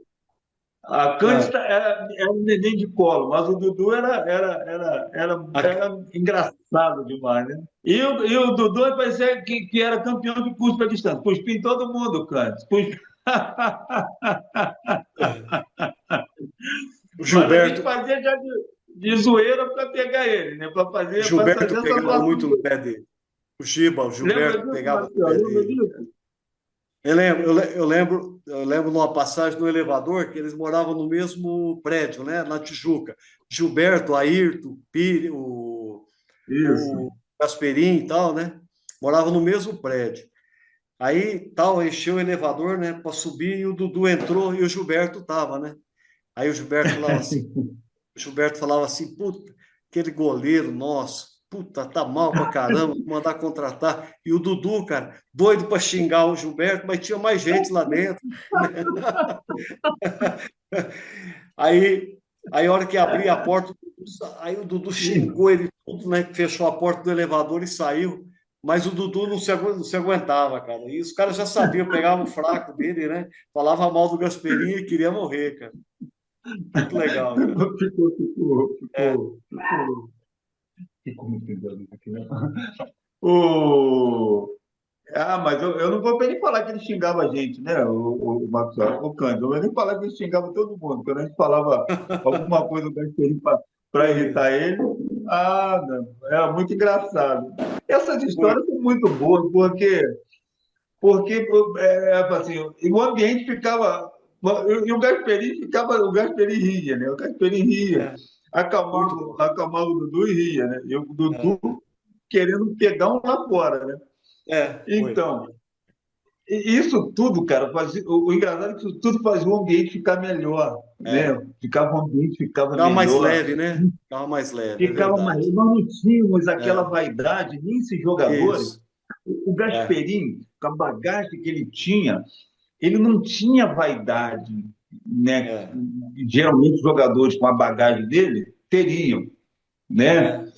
A ah, Cândida era um neném de colo, mas o Dudu ah, era engraçado demais, né? E o Dudu parecia que era campeão de cuspe à distância. Cuspia em todo mundo, Cândida. o Mas a gente Gilberto, fazia já de zoeira para pegar ele, né? Para o fazer Gilberto essa pegava situação. muito no pé dele. O Lembra Gilberto disso, pegava no Marcelo? pé Lembra dele. disso? Eu lembro numa passagem no elevador que eles moravam no mesmo prédio, né, na Tijuca. Gilberto, Ayrton, Pires, Isso. o Gasperim e tal, né? Morava no mesmo prédio. Aí, tal, encheu o elevador, né, para subir, e o Dudu entrou e o Gilberto tava, né? Aí o Gilberto falava assim, puta, aquele goleiro nosso, puta, tá mal pra caramba, vou mandar contratar. E o Dudu, cara, doido para xingar o Gilberto, mas tinha mais gente lá dentro. Aí, aí a hora que abri a porta, aí o Dudu xingou ele tudo, né? Fechou a porta do elevador e saiu. Mas o Dudu não se aguentava, cara. E os caras já sabiam, pegavam o fraco dele, né? Falava mal do Gasperini e queria morrer, cara. Muito legal, cara. É, Ficou muito pesado aqui, né? O... Ah, mas eu não vou nem falar que ele xingava a gente, né, o Marcos, o Cândido. Eu vou nem falar que ele xingava todo mundo. Quando a gente falava alguma coisa para beleza. irritar ele, não, é muito engraçado. Essas histórias são muito boas, porque assim, e o ambiente ficava. E o Gasperini ria, né? O Gasperini ria, É, muito acalmava, bom. acalmava o Dudu e ria, né? E o Dudu É, querendo pegar um lá fora, né? foi. Então, e isso tudo, cara, fazia, o engraçado é que isso tudo fazia o ambiente ficar melhor, né? É. O ambiente ficava Ficava mais melhor, leve, né? Ficava mais leve, é ficava mais. verdade. Nós não tínhamos aquela É, vaidade, nem esses jogadores. isso. O É, Gasperini, com a bagagem que ele tinha, ele não tinha vaidade, né? é, Geralmente os jogadores com a bagagem dele teriam, né? é,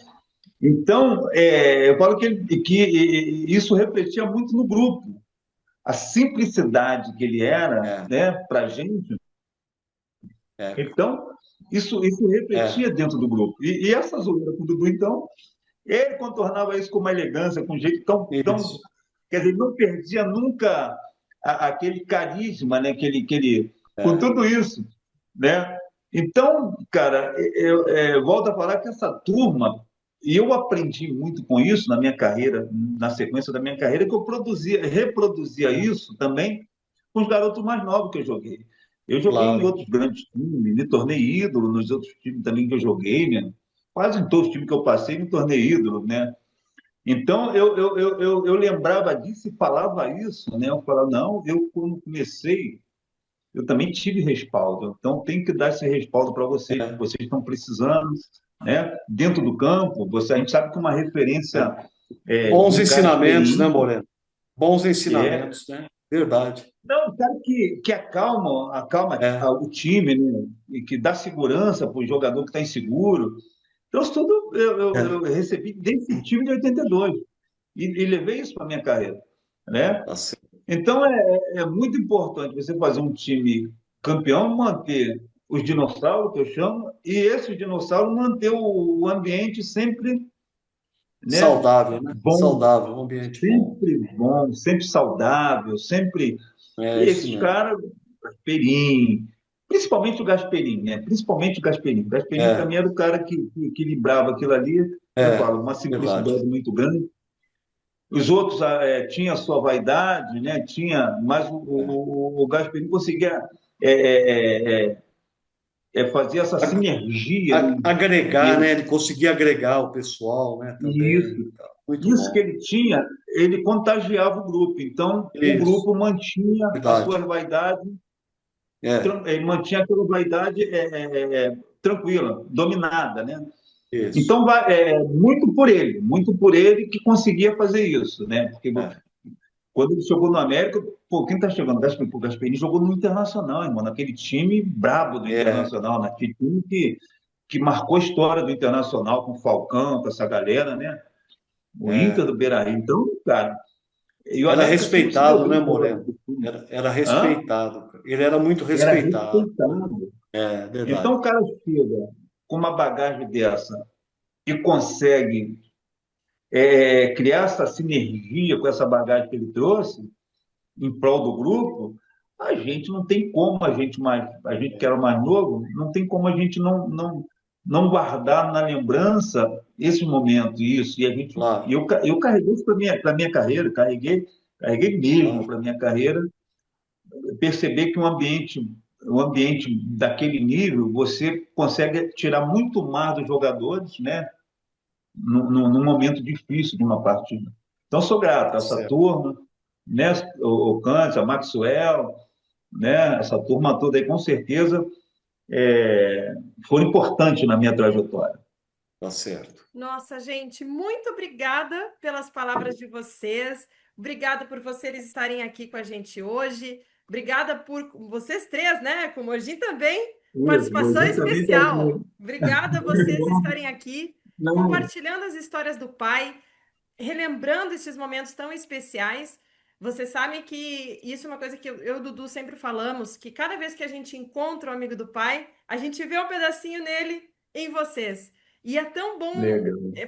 Então, eu falo que isso refletia muito no grupo. A simplicidade que ele era, é, né, para a gente. é, Então, isso é. refletia dentro do grupo. E essa zoeira com o Dudu, então, ele contornava isso com uma elegância, com um jeito tão. Isso. Quer dizer, ele não perdia nunca aquele carisma, né, com É, tudo isso. Né? Então, cara, eu volto a falar que essa turma, e eu aprendi muito com isso na minha carreira, na sequência da minha carreira, que eu reproduzia é, isso também com os garotos mais novos que eu joguei. Eu joguei em claro. outros grandes times, me tornei ídolo nos outros times também que eu joguei, né? Quase em todos os times que eu passei, me tornei ídolo, né? Então, eu lembrava disso e falava isso, né? Eu falava, não, eu quando comecei, eu também tive respaldo, então tem que dar esse respaldo para vocês, porque É, vocês estão precisando, né? Dentro do campo, a gente sabe que uma referência é. Bons do ensinamentos, né, Gasperini Moreno? Bons é ensinamentos, né? Verdade. não, um cara que acalma É, o time, né? E que dá segurança para o jogador que está inseguro. Então, isso tudo eu é, recebi desse time de 82 e levei isso para a minha carreira, né? tá certo. Então, é muito importante você fazer um time campeão, manter os dinossauros, que eu chamo, e esses dinossauros manter o ambiente sempre, né, Saudável, né? bom, Saudável, um ambiente bom. sempre saudável, sempre. É E isso esses mesmo. caras, Gasperini, principalmente o Gasperini, né? Principalmente o Gasperini. O Gasperini, para É, mim, era o cara que equilibrava aquilo ali, eu é, falo, uma verdade. simplicidade muito grande. Os outros tinham a sua vaidade, né? Mas o Gasperini conseguia é, é, é, fazer essa sinergia, né? Agregar, né? E, Ele conseguia agregar o pessoal, né? e Também. isso, Muito isso que bom. ele tinha, ele contagiava o grupo. Então, o Isso, grupo mantinha a sua verdade. vaidade, É, ele mantinha aquela vaidade tranquila, dominada, né? isso. Então, muito por ele que conseguia fazer isso, né? Porque É, quando ele chegou no América, pô, quem tá chegando? O Gasperini jogou no Internacional, irmão, naquele time brabo do é, Internacional, naquele time que marcou a história do Internacional com o Falcão, com essa galera, né? O Inter é. do Beira-Rio. Então, cara, e o Era América sempre se deu respeitado, né, bem com Moreno? esse time. Era Hã? respeitado. Ele era muito Era respeitado. respeitado. É, Então, verdade. o cara chega com uma bagagem dessa e consegue criar essa sinergia com essa bagagem que ele trouxe em prol do grupo, a gente não tem como, a gente que era mais novo, não tem como a gente não guardar na lembrança esse momento, isso. E a gente, Claro, eu carreguei isso para minha carreira, carreguei mesmo claro. para minha carreira, perceber que um ambiente daquele nível, você consegue tirar muito mais dos jogadores, né? num momento difícil de uma partida. Então, sou grato a essa Certo. turma, né? O Cante, a Maxwell, né? Essa turma toda aí, com certeza, foram importantes na minha trajetória. Tá certo. Nossa, gente, muito obrigada pelas palavras de vocês. Obrigada por vocês estarem aqui com a gente hoje. Obrigada por vocês três, né? Com o Morginho também. Participação especial. Obrigada a vocês estarem aqui, compartilhando as histórias do pai, relembrando esses momentos tão especiais. Vocês sabem que isso é uma coisa que eu e o Dudu sempre falamos, que cada vez que a gente encontra o amigo do pai, a gente vê um pedacinho nele em vocês. E é tão bom,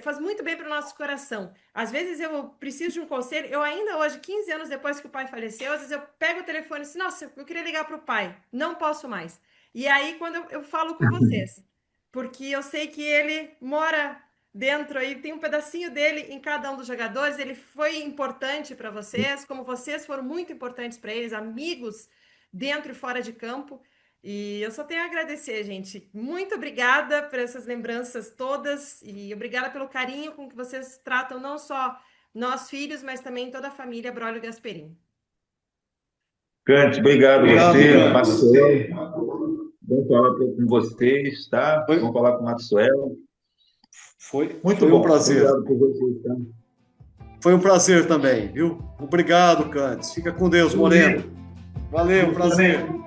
faz muito bem para o nosso coração. Às vezes eu preciso de um conselho, eu ainda hoje, 15 anos depois que o pai faleceu, às vezes eu pego o telefone e assim, nossa, eu queria ligar para o pai, não posso mais. E aí quando eu falo com vocês, porque eu sei que ele mora dentro aí, tem um pedacinho dele em cada um dos jogadores, ele foi importante para vocês, como vocês foram muito importantes para eles, amigos dentro e fora de campo. E eu só tenho a agradecer, gente. Muito obrigada por essas lembranças todas e obrigada pelo carinho com que vocês tratam não só nós filhos, mas também toda a família Braulio Gasperini. Cante, obrigado a você, Cante. Maxwell. Vamos falar com vocês, tá? Vamos falar com o Maxwell. Foi Muito um bom. prazer. Obrigado por vocês, tá? Foi um prazer também, viu? Obrigado, Cantes. Fica com Deus, Moreno. Valeu, prazer.